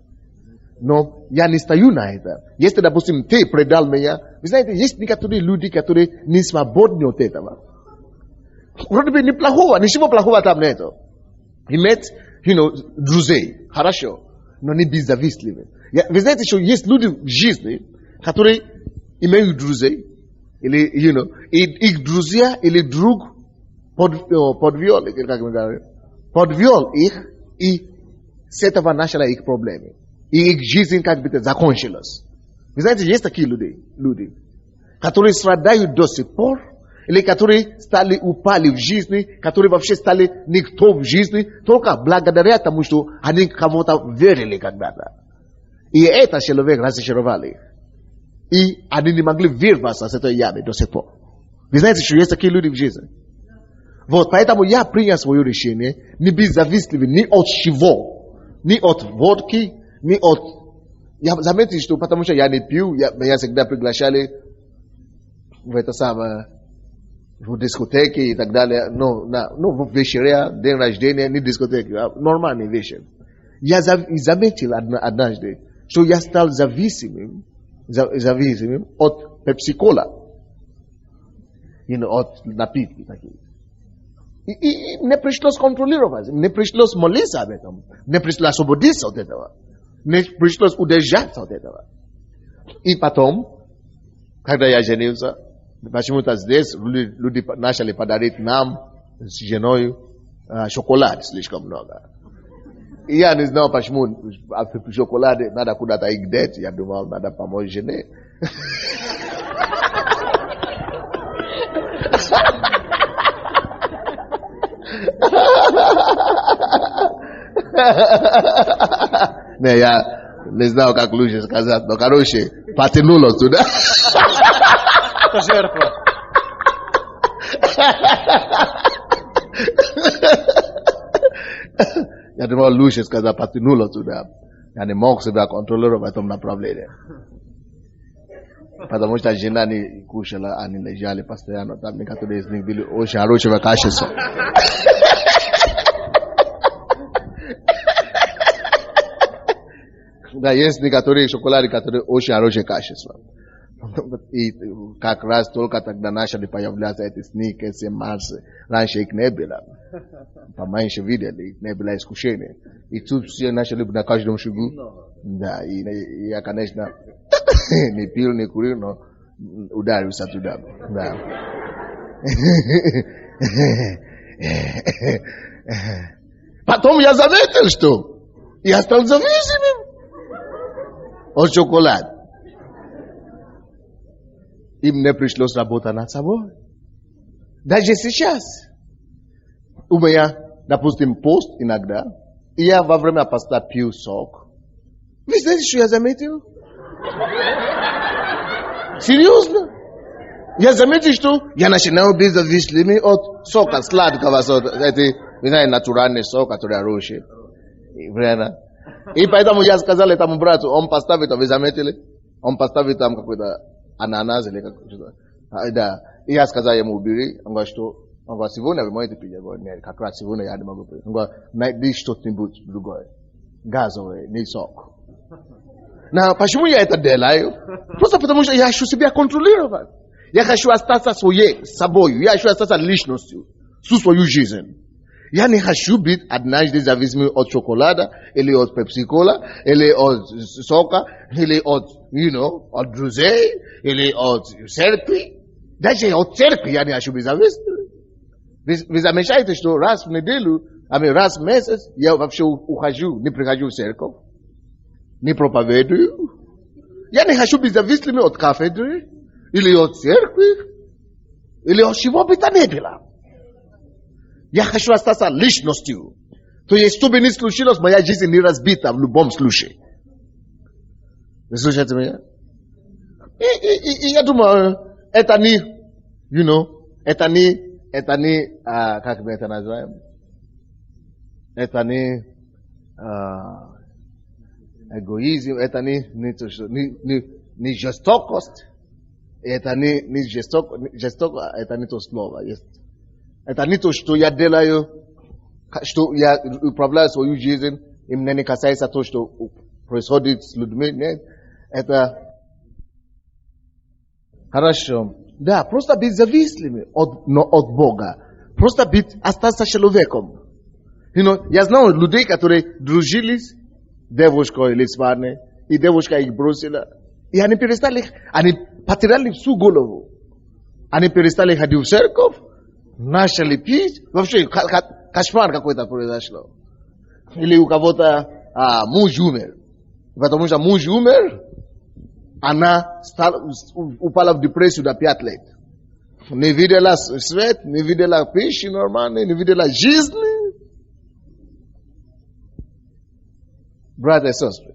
B: Но я не стою на это. Если, допустим, ты предал меня, вы знаете, есть некоторые люди, которые не свободны от этого. Вроде бы неплохого, ничего плохого там нету. Иметь, друзей, хорошо, но не быть завистливым. Вы знаете, что есть люди в жизни, которые имеют друзей, или, их друзья или друг подвел их, и с этого начали их проблемы. И их жизнь как бы закончилась. Вы знаете, есть такие люди, которые страдают до сих пор, или которые упали в жизни, которые вообще стали никто в жизни, только благодаря тому, что они кого-то верили когда-то. И это человек разочаровал их. И они не могли вырваться с этой ямы до сих пор. Вы знаете, что есть такие люди в жизни? Вот, поэтому я принял свое решение не быть завистливым ни от чего. Ни от водки, ни от... Я заметил, что потому что я не пью, меня всегда приглашали в это самое, в дискотеки и так далее. В вечере, день рождения, не дискотеки, нормальные вещи. Я заметил однажды, что я стал зависимым от пепси-кола. От напитки такие. И мне пришлось контролировать, мне пришлось молиться об этом, мне пришлось освободиться от этого, мне пришлось удержаться от этого. И потом, когда я женился, почему-то здесь люди начали подарить нам с женой шоколад слишком много. И я не знал, почему шоколад надо куда-то их деть, я думал, надо помочь жене. Не, я не знал, как лучше сказать, но, потянуло туда.
C: Это жертва.
B: Я думал, лучше сказать, потянуло туда. Я не мог себя контролировать в этом направлении. Потому что жена не кушала, они лежали постоянно. Там некоторые из них были очень хорошего качества. Да, есть некоторые шоколады, которые очень хорошее качество. И как раз только тогда начали появляться эти сникерсы, марсы. Раньше их не было. Поменьше видели, их не было искушения. И тут все начали на каждом шагу. Да, и я, конечно, не пил, не курил, но ударился туда. Да. Потом я заметил, что я стал зависимым от шоколада. И мне пришлось работать над собой. Даже сейчас. У меня, допустим, пост иногда. И я во время поста пью сок. Вы знаете, что я заметил? Серьезно? Я заметил, что я начинаю быть зависимым от сока сладкого. Это, вы знаете, натуральный сок, который хороший. И поэтому я сказал этому брату, он поставит, вы заметили? Он поставит там какой-то ананас или как-то. Да. И я сказал ему, убери. Он говорит, что? Он говорит, сегодня вы можете пить? Я говорю, нет, как раз сегодня я не могу пить. Он говорит, найди что-нибудь другое. Газовое, не сок. Но почему я это делаю? Просто потому что я хочу себя контролировать. Я хочу остаться собой. Я хочу остаться личностью. Всю свою жизнь. Я не хочу быть однажды зависимым от шоколада, или от пепси-кола, или от сока, или от, от друзей, или от церкви. Даже от церкви я не хочу быть зависимым. Вы замечаете, что раз в неделю, раз в месяц, я вообще ухожу, не прихожу в церковь, не проповедую. Я не хочу быть зависимым от кафедры, или от церкви, или от чего бы то ни было. Я хочу остаться личностью. То есть, что бы ни случилось, моя жизнь не разбита в любом случае. Вы слушаете меня? И я думаю, это не, это не, как мы это называем? Это не эгоизм, это не жестокость. Это не жестоко, это не то слово. Это не то, что я делаю, что я управляю свою жизнь, и мне не касается то, что происходит с людьми. Нет. Это хорошо. Да, просто быть зависимым от Бога. Просто остаться человеком. Я знаю людей, которые дружили с девушкой или с парнем, и девушка их бросила. И они перестали, они потеряли всю голову. Они перестали ходить в церковь, начали пить. Вообще, кошмар какой-то произошло. Или у кого-то муж умер. Потому что муж умер, она упала в депрессию до 5 лет. Не видела свет, не видела пищи нормальной, не видела жизни. Братья и сестры,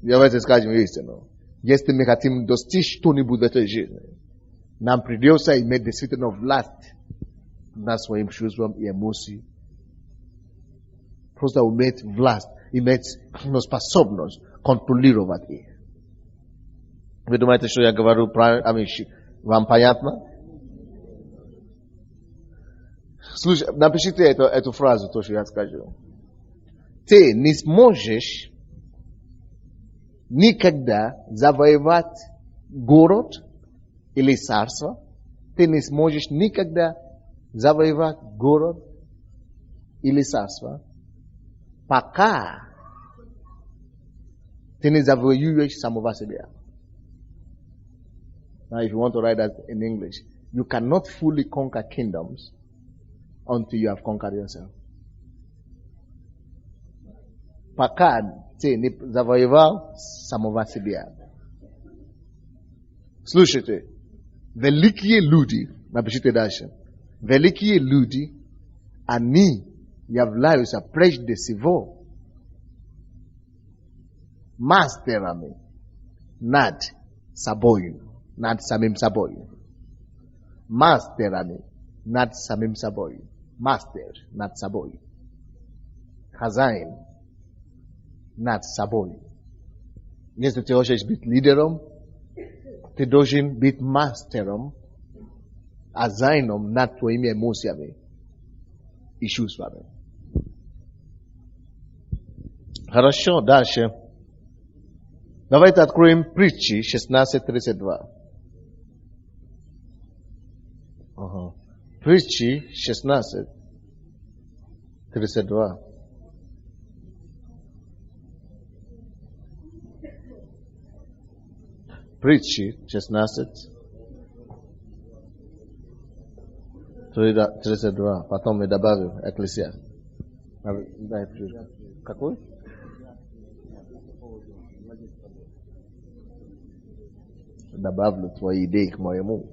B: давайте скажем истину. Если мы хотим достичь что-нибудь в этой жизни, нам придется иметь действительно власть над своим чувством и эмоцией. Просто иметь власть, иметь способность контролировать их. Вы думаете, что я говорю вам понятно? Слушай, напишите эту фразу, то, что я скажу. Ты не сможешь никогда завоевать город или царство. Ты не сможешь никогда завоевать город или царство, пока ты не завоюешь самого себя. Now, if you want to write that in English, you cannot fully conquer kingdoms until you have conquered yourself. Пока ты не завоевал самого себя. Слушайте, великие люди, напишите дальше, великие люди, они являются прежде всего мастерами над собой, над самим собой. Мастерами над самим собой. Мастер над собой. Хозяин над собой. Если ты хочешь быть лидером, ты должен быть мастером, хозяином над твоими эмоциями и чувствами. Хорошо, дальше. Давайте откроем притчи 16:32. Притчи 16, 32. Притчи 16, 32. Потом мы добавим Экклесиаст. Какой? Добавлю твои идеи к моему.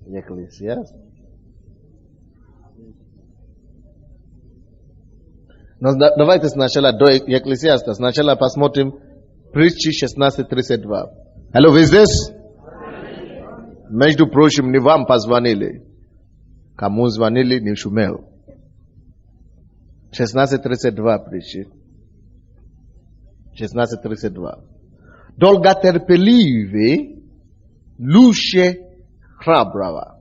B: Экклесиаст. Но давайте сначала до Екклесиаста. Сначала посмотрим Притчи 16:32. Алло, вы здесь? Между прочим, не вам позвонили. Кому звонили, не шумел. 16:32 Притчи. 16:32. Долготерпеливый лучше храброго.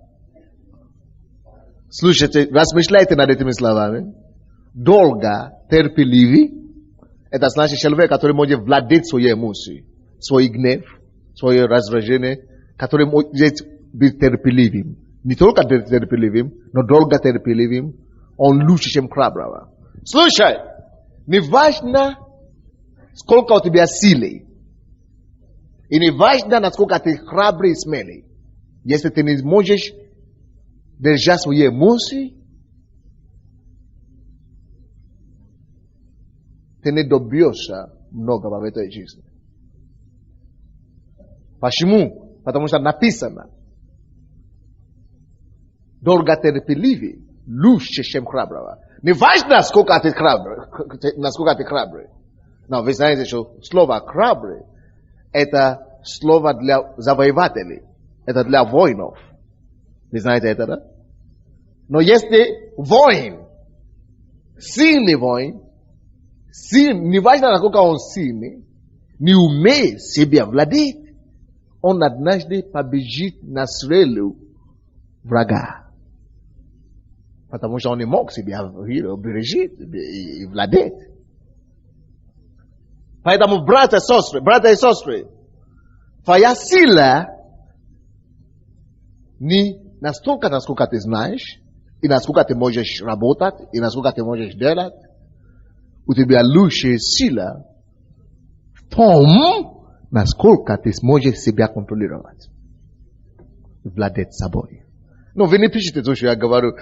B: Слушайте, размышляйте над этими словами. Долготерпеливый – это значит человек, который может владеть своей эмоцией, свой гнев, свое раздражение, который может быть терпеливым. Не только терпеливым, но долготерпеливым, он лучше, чем храброго. Слушай, не важно, сколько у тебя силы, и не важно, насколько ты храбрый и смелый. Если ты не можешь держать свои эмоции, ты не добьешься многого в этой жизни. Почему? Потому что написано: долготерпеливый лучше, чем храброго. Не важно, насколько ты храбрый. Но вы знаете, что слово храбрый – это слово для завоевателей. Это для воинов. Вы знаете это, да? Но если воин, сильный воин, не важно, насколько он сильный, не умеет себя владеть, он однажды побежит на стрелу врага. Потому что он не мог себя бережить и владеть. Поэтому, братья и сестры, твоя сила не настолько, насколько ты знаешь, и насколько ты можешь работать, и насколько ты можешь делать. У тебя лучшая сила в том, насколько ты сможешь себя контролировать, владеть собой. Но вы не пишите то, что я говорю.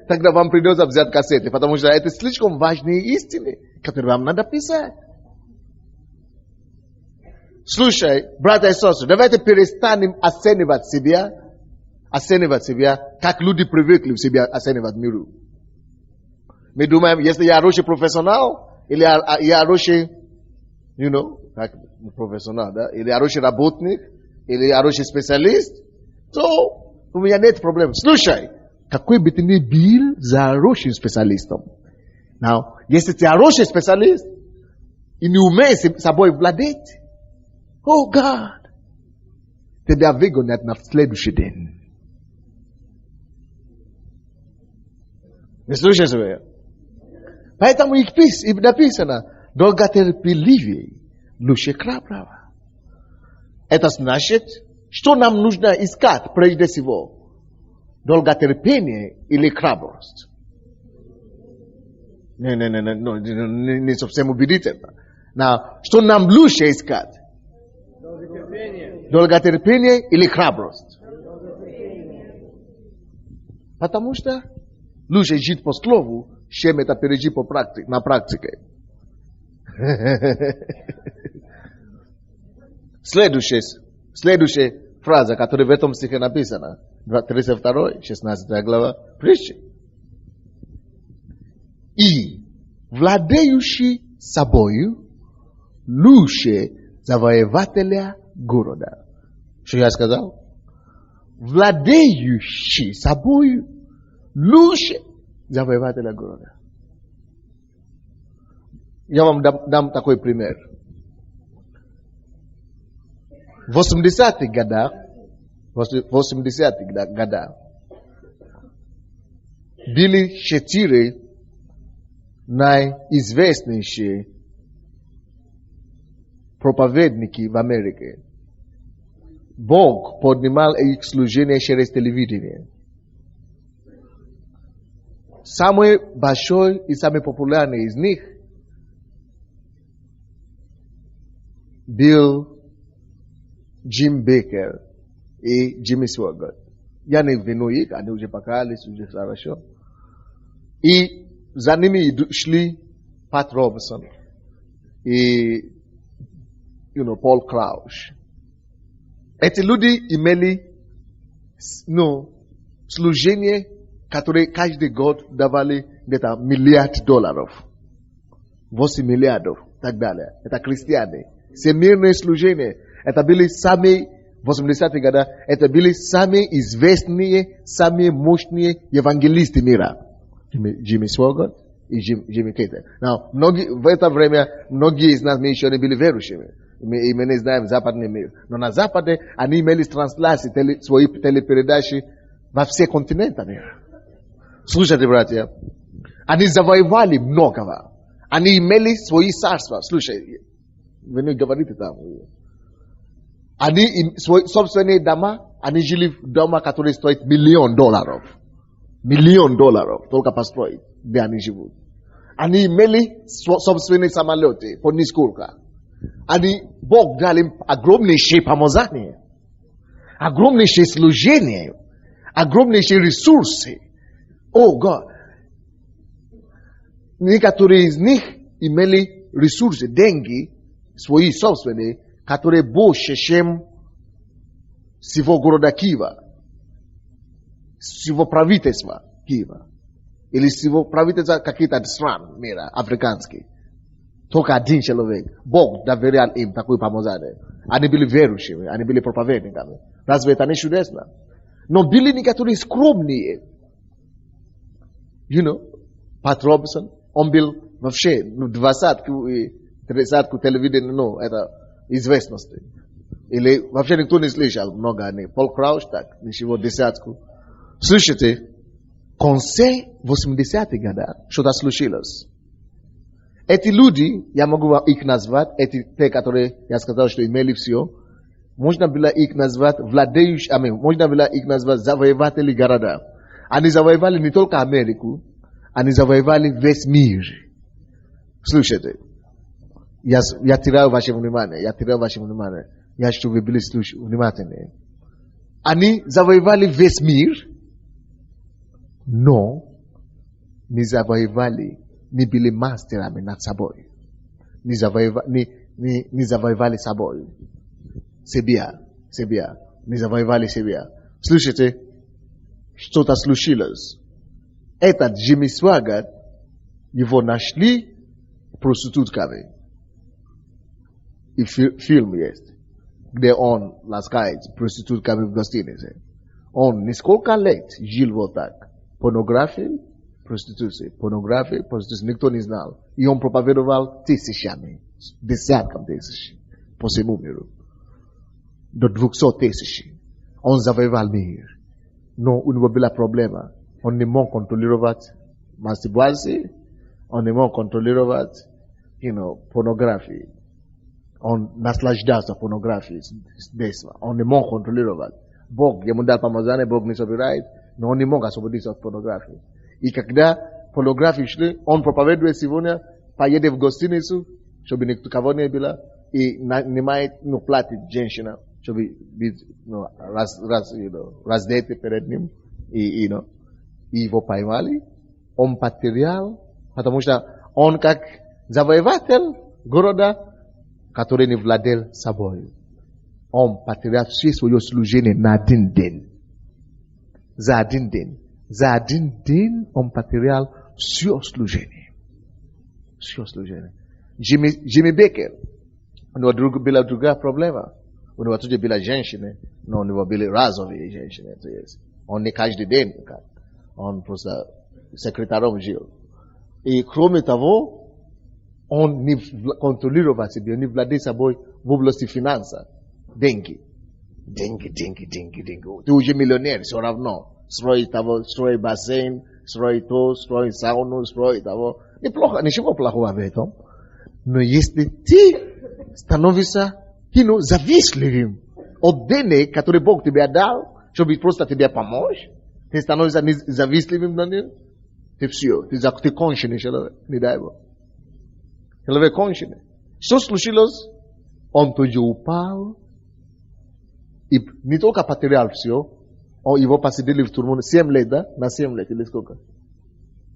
B: Тогда вам придется взять кассеты, потому что это слишком важные истины, которые вам надо писать. Слушай, братья и сестры, давайте перестанем оценивать себя, как люди привыкли себя оценивать миру. Мы думаем, если я хороший профессионал, или я хороший, как профессионал, да, или хороший работник, или хороший специалист, то у меня нет проблем. Слушай, какой бы ты ни был за хорошим специалистом. Now, если ты хороший специалист, и не умеешь собой владеть, oh God, тебя выгонят на следующий день. Вы слышите меня? Поэтому и написано: долготерпеливый лучше храброго. Это значит, что нам нужно искать прежде всего? Долготерпение или храбрость? Не совсем убедительно. Но что нам лучше искать? Долготерпение или храбрость? Потому что лучше жить по слову, чем это пережить на практике. Следующая фраза, которая в этом стихе написана, 32, 16 глава, Притчи. И владеющий собою лучше завоевателя города. Что я сказал? Владеющий собою лучше завоевателя города. Я вам дам такой пример. В 80-х годах были 4 наиизвестнейшие проповедники в Америке. Бог поднимал их служение через телевидение. самый большой и самый популярный из них был Джим Бейкер и Джимми Сваггарт. Я не вину их, они уже покаялись, уже хорошо. И за ними шли Пат Робинсон и Пол Крауш. Эти люди имели служение, которое каждый год давали где-то $1 миллиард. 8 миллиардов и так далее. Это христиане. Всемирное служение. Это были самые, в 80-е годы, это были самые известные, самые мощные евангелисты мира. Джимми Сваггарт и Джимми Кейтер. В это время многие из нас еще не были верующими. И мы не знаем западный мир. Но на Западе они имели трансляции, свои телепередачи во все континенты мира. Слушайте, братья, они завоевали многого. Они имели свои царства. Слушай, вы не говорите там. Они свои собственные дома, они жили в дома, которые стоят $1 миллион. $1 миллион только построить, где они живут. Они имели собственные самолеты, поднискурка. Бог дал им огромнейшее помазание, огромнейшее служение, огромнейшие ресурсы. О, Год! Некоторые из них имели ресурсы, деньги, свои собственные, которые больше, чем всего города Киева, всего правительства Киева, или всего правительства каких-то стран мира, африканских. Только один человек. Бог доверял им такое помазание. Они были верующими, они были проповедниками. Разве это не чудесно? Но были некоторые скромные. Пат Робинсон, он был вообще 20-ку и 30-ку телевидения, это известности. Или вообще никто не слышал много о них. Пол Крауш так, ничего, 10-ку. Слушайте, в конце 80-х годов что-то случилось. Эти люди, я могу их назвать, те, которые я сказал, что имели все, можно было их назвать можно было их назвать завоеватели города. Они завоевали не только Америку, они завоевали весь мир. Слушайте, я теряю ваше внимание, я чтобы вы были внимательны. Они завоевали весь мир, но не завоевали, не были мастерами над собой. Не завоевали собой. Себя. Не завоевали себя. Слушайте, что-то случилось. Этот Джимми Сваггарт, его нашли проститутками. И фильм есть, где он ласкает проститутками в гостинице. Он несколько лет жил вот так. Порнография, проституция. Никто не знал. И он проповедовал тысячами, десяткам тысяч по всему миру. До 200 тысяч. Он завоевал мир. Но у него была проблема. Он не мог контролировать мастурбацию. Он не мог контролировать, порнографию. Он наслаждался порнографией. Он не мог контролировать. Бог ему дал помазание, Бог не собирает, но он не мог освободиться от порнографии. И когда порнография шли, он проповедует сегодня, поедет в гостиницу, чтобы никого не было, и нанимает, платит женщина, чтобы быть, раздеты перед ним, и его поймали. Он потерял, потому что он как завоеватель города, который не владел собой. Он потерял все свое служение на один день. За один день он потерял все служение. Джимми Бейкер, у него была другая проблема. У него тоже была женщина, но у него были разовые женщины. Он не каждый день, он просто секретарем жил. И кроме того, он не контролировал себя, не владел собой в области финансов. Деньги. Ты уже миллионер, все равно. Строить бассейн, строить сауну, строить того. Неплохо, ничего плохого в этом. Но если ты становишься, завистливым от денег, которые Бог тебе дал, чтобы просто тебе помочь, ты становишься завистливым на них, Ты все, ты конченый человек, не дай Бог. Человек конченый. Что случилось? Он тоже упал. И не только потерял все, его посадили в тюрьму 7 лет, да? На 7 лет или сколько?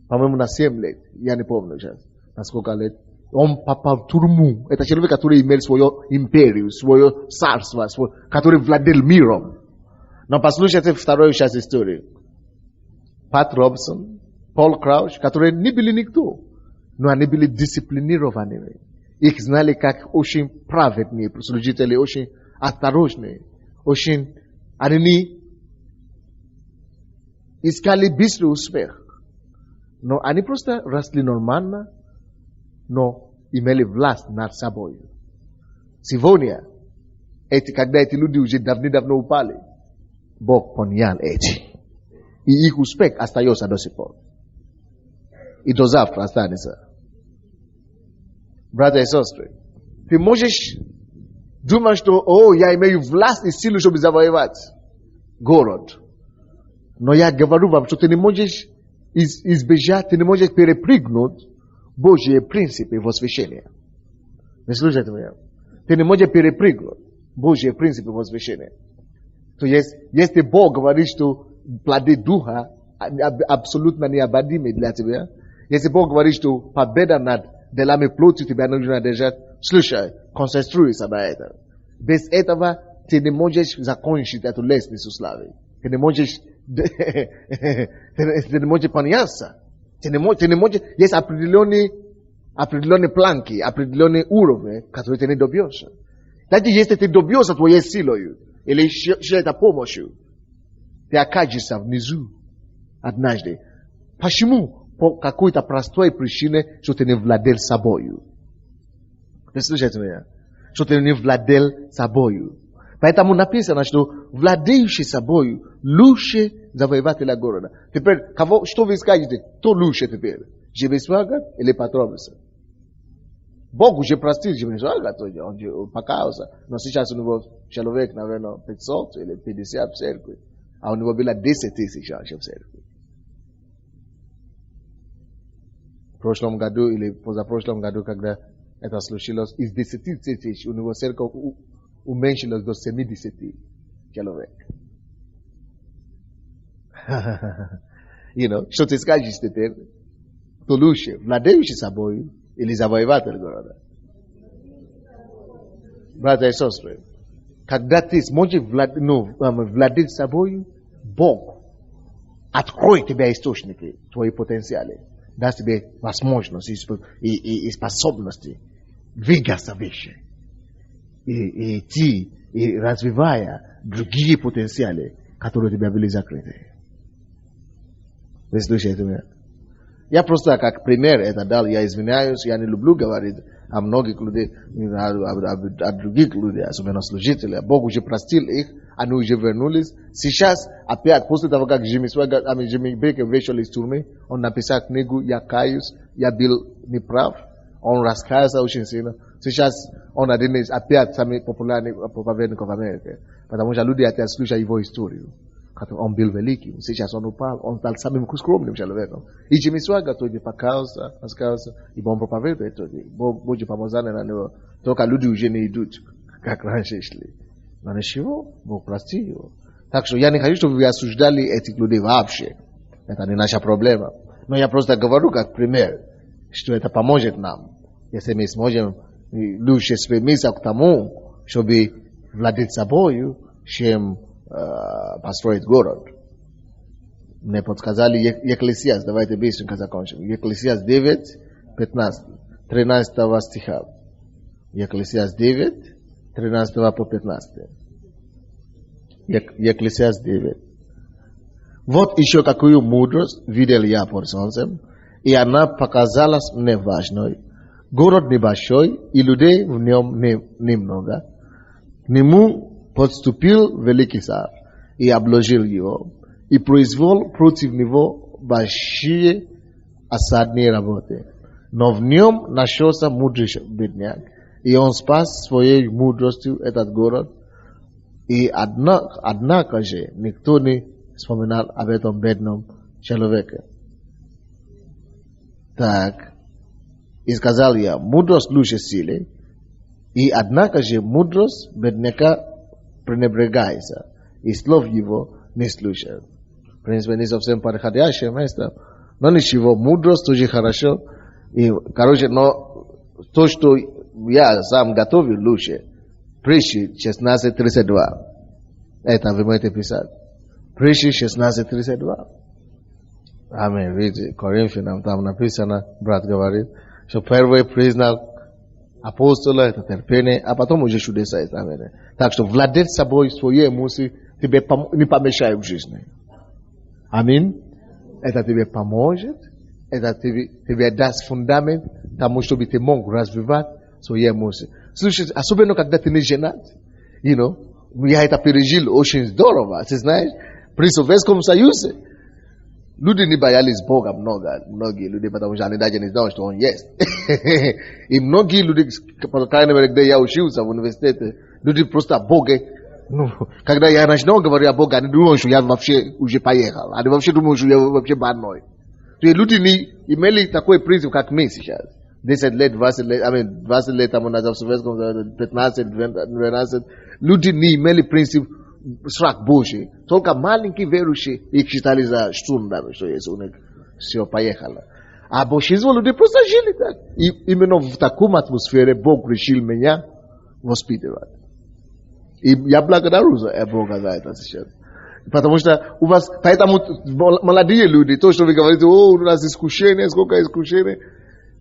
B: По-моему, на 7 лет. Я не помню сейчас. На сколько лет. Он попал в тюрьму. Это человек, который имел свою империю, свое царство, который владел миром. Но послушайте вторую часть истории. Пат Робсон, Пол Крауч, которые не были никто, но они были дисциплинированными. Их знали как очень праведные служители, очень осторожные, очень... Они искали быстрый успех. Но они просто росли нормально, но имели власть над собой. Сегодня, когда эти люди уже давно упали, Бог понял эти. И их успех остается до сих пор. И до завтра останется. Братья и сестры, ты можешь думать, что я имею власть и силу, чтобы завоевать город. Но я говорю вам, что ты не можешь избежать, ты не можешь перепрыгнуть Божьи принципы возвещения. Вы слушаете меня? Ты не можешь перепрыгнуть Божьи принципы возвещения. То есть, если Бог говорит, что плоды духа абсолютно необходимы для тебя, если Бог говорит, что победа над делами плоти тебя нужно держать, слушай, концентрируйся на этом. Без этого ты не можешь закончить эту лестницу славы. Ты не можешь подняться. Ты не можешь, есть определенные планки, определенные уровни, которые ты не добьешься. Даже если ты добьешься твоей силой, или чьей-то помощью, ты окажешься внизу однажды. Почему? По какой-то простой причине, что ты не владел собою. Вы слышите меня? Что ты не владел собою. Поэтому написано, что владеющий собою лучше завоевателя города. Теперь, что вы скажете? Кто лучше теперь? Джимисвагат или Пат Робсон? Бог уже простил Джимисвагат, он же покаялся. Но сейчас у него человек, наверное, 500 или 50 в церкви. А у него было 10 тысяч в церкви. В прошлом году или позапрошлом году, когда это случилось, из 10 тысяч у него церковь уменьшилась до 70 человек. Что ты скажешь теперь? Кто лучше, владеющий собой или завоеватель города? Братья и сестры, когда ты сможешь владеть собой, Бог откроет тебе источники, твои потенциалы, даст тебе возможность и способности двигаться выше, и идти, и развивая другие потенциалы, которые у тебя были закрыты. Вы слышите меня? Я просто как пример это дал, я извиняюсь, я не люблю говорить о многих людей, о других людей, особенно служителей. Бог уже простил их, они уже вернулись. Сейчас, опять, после того, как Джимми Бейкер вышел из тюрьмы, он написал книгу «Я каюсь, я был неправ». Он раскаялся очень сильно. Сейчас он один из опять самых популярных проповедников в Америке. Потому что люди опять слушают его историю. Он был великий. Сейчас он упал. Он стал самым скромным человеком. И Джимми Свагат тоже покаялся, раскаялся. И он проповедует тоже. Божье помазание на него. Только люди уже не идут, как раньше шли. Но ничего, Бог простил его. Так что я не хочу, чтобы вы осуждали этих людей вообще. Это не наша проблема. Но я просто говорю как пример, что это поможет нам. Если мы сможем лучше стремиться к тому, чтобы владеть собой, чем построить город. Мне подсказали Екклесиаст, давайте быстренько закончим. Екклесиаст 9, 15, 13 стиха. Екклесиаст 9, 13 по 15. Екклесиаст 9. Вот еще какую мудрость видел я под солнцем, и она показалась мне важной. Город небольшой, и людей в нем немного. К нему подступил великий царь и обложил его, и произвел против него большие осадные работы. Но в нем нашелся мудрый бедняк, и он спас своей мудростью этот город. И однако же никто не вспоминал об этом бедном человеке. Так. И сказал я, мудрость лучше силы, и однако же мудрость бедняка пренебрегается, и слов его не слушают. В принципе, не совсем подходящее место, но ничего, мудрость тоже хорошо. И, короче, но то, что я сам готовил лучше, Притчи 16:32. Это вы можете писать. Притчи 16:32. Аминь. Видите, Коринфянам там написано, брат говорит, что первый признак апостола это терпение, а потом уже чудеса и знамения. Так что владеть собой своей мысли тебе не помешает в жизни. Аминь. Это тебе поможет, это тебе даст фундамент тому, чтобы ты мог развивать свои мысли. Слушай, особенно когда ты не женат, я это пережил очень здорово, ты знаешь, при Советском Союзе люди не боялись Бога многие люди, потому что они даже не знали, что Он есть. И многие люди, по крайней мере, где я учился в университете, люди просто о Боге, когда я начинал говорить о Боге, они думают, что я вообще уже поехал, они вообще думают, что я вообще больной. То есть люди не имели такой принцип, как мы сейчас. 10 лет, 20 лет тому назад в Советском Союзе, 15, 12, люди не имели принцип страх Божий. Только маленькие верующие их считали за штундами, что есть у них все поехало. А большинство людей просто жили так. И именно в таком атмосфере Бог решил меня воспитывать. И я благодарю за Бога за это сейчас. Потому что у вас, поэтому молодые люди, то, что вы говорите, у нас искушение, сколько искушений.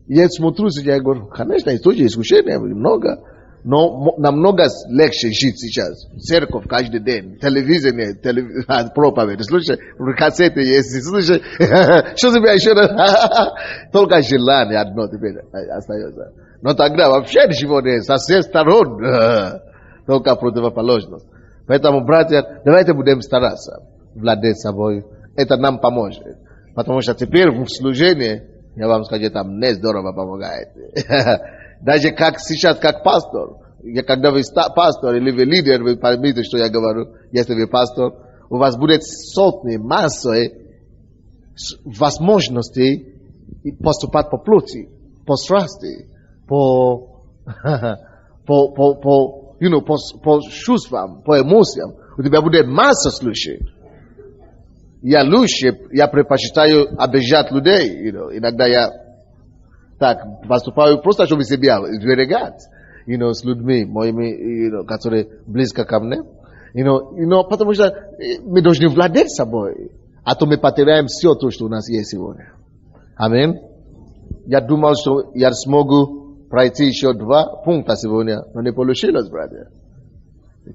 B: Я смотрю, я говорю, конечно, есть тоже искушения, много. Но намного легче жить сейчас. Церковь каждый день, телевизор, проповедь. Слушай, кассеты есть, слушай, что тебе еще надо? Только желание одно теперь остается. Но тогда вообще ничего нет, со всех сторон, только противоположность. Поэтому, братья, давайте будем стараться владеть собой. Это нам поможет. Потому что теперь в служении, я вам скажу, там не здорово помогает. Даже как сейчас, как пастор, когда вы пастор или вы лидер, вы поймите, что я говорю, если вы пастор, у вас будет сотни, массы возможностей поступать по плоти, по страсти, по чувствам, по эмоциям. У тебя будет масса случаев. Я предпочитаю обижать людей, иногда я так поступаю просто, чтобы себя сберегать, с людьми моими, которые близко ко мне, потому что мы должны владеть собой, а то мы потеряем все то, что у нас есть сегодня. Аминь. Я думал, что я смогу пройти еще 2 пункта сегодня, но не получилось, братья.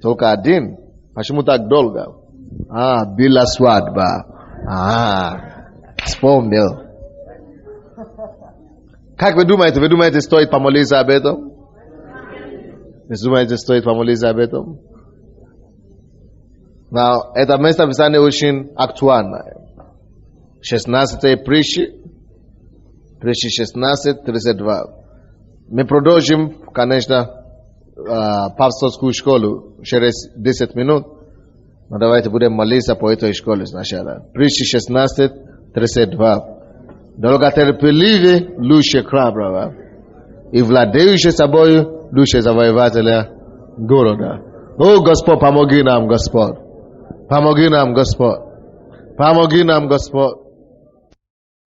B: Только 1. Почему так долго? Была свадьба. Вспомнил. Как вы думаете, стоит помолиться об этом? Вы думаете, стоит помолиться об этом? Но это место Писания очень актуальное. 16 притчи 16:32. Мы продолжим, конечно, пасторскую школу через 10 минут. Но давайте будем молиться по этой школе сначала. Притчи 16:32. Долготерпеливый лучше храброго, и владеющий собой лучше завоевателя города. О, Господь, помоги нам, Господь. Помоги нам, Господь. Помоги нам, Господь.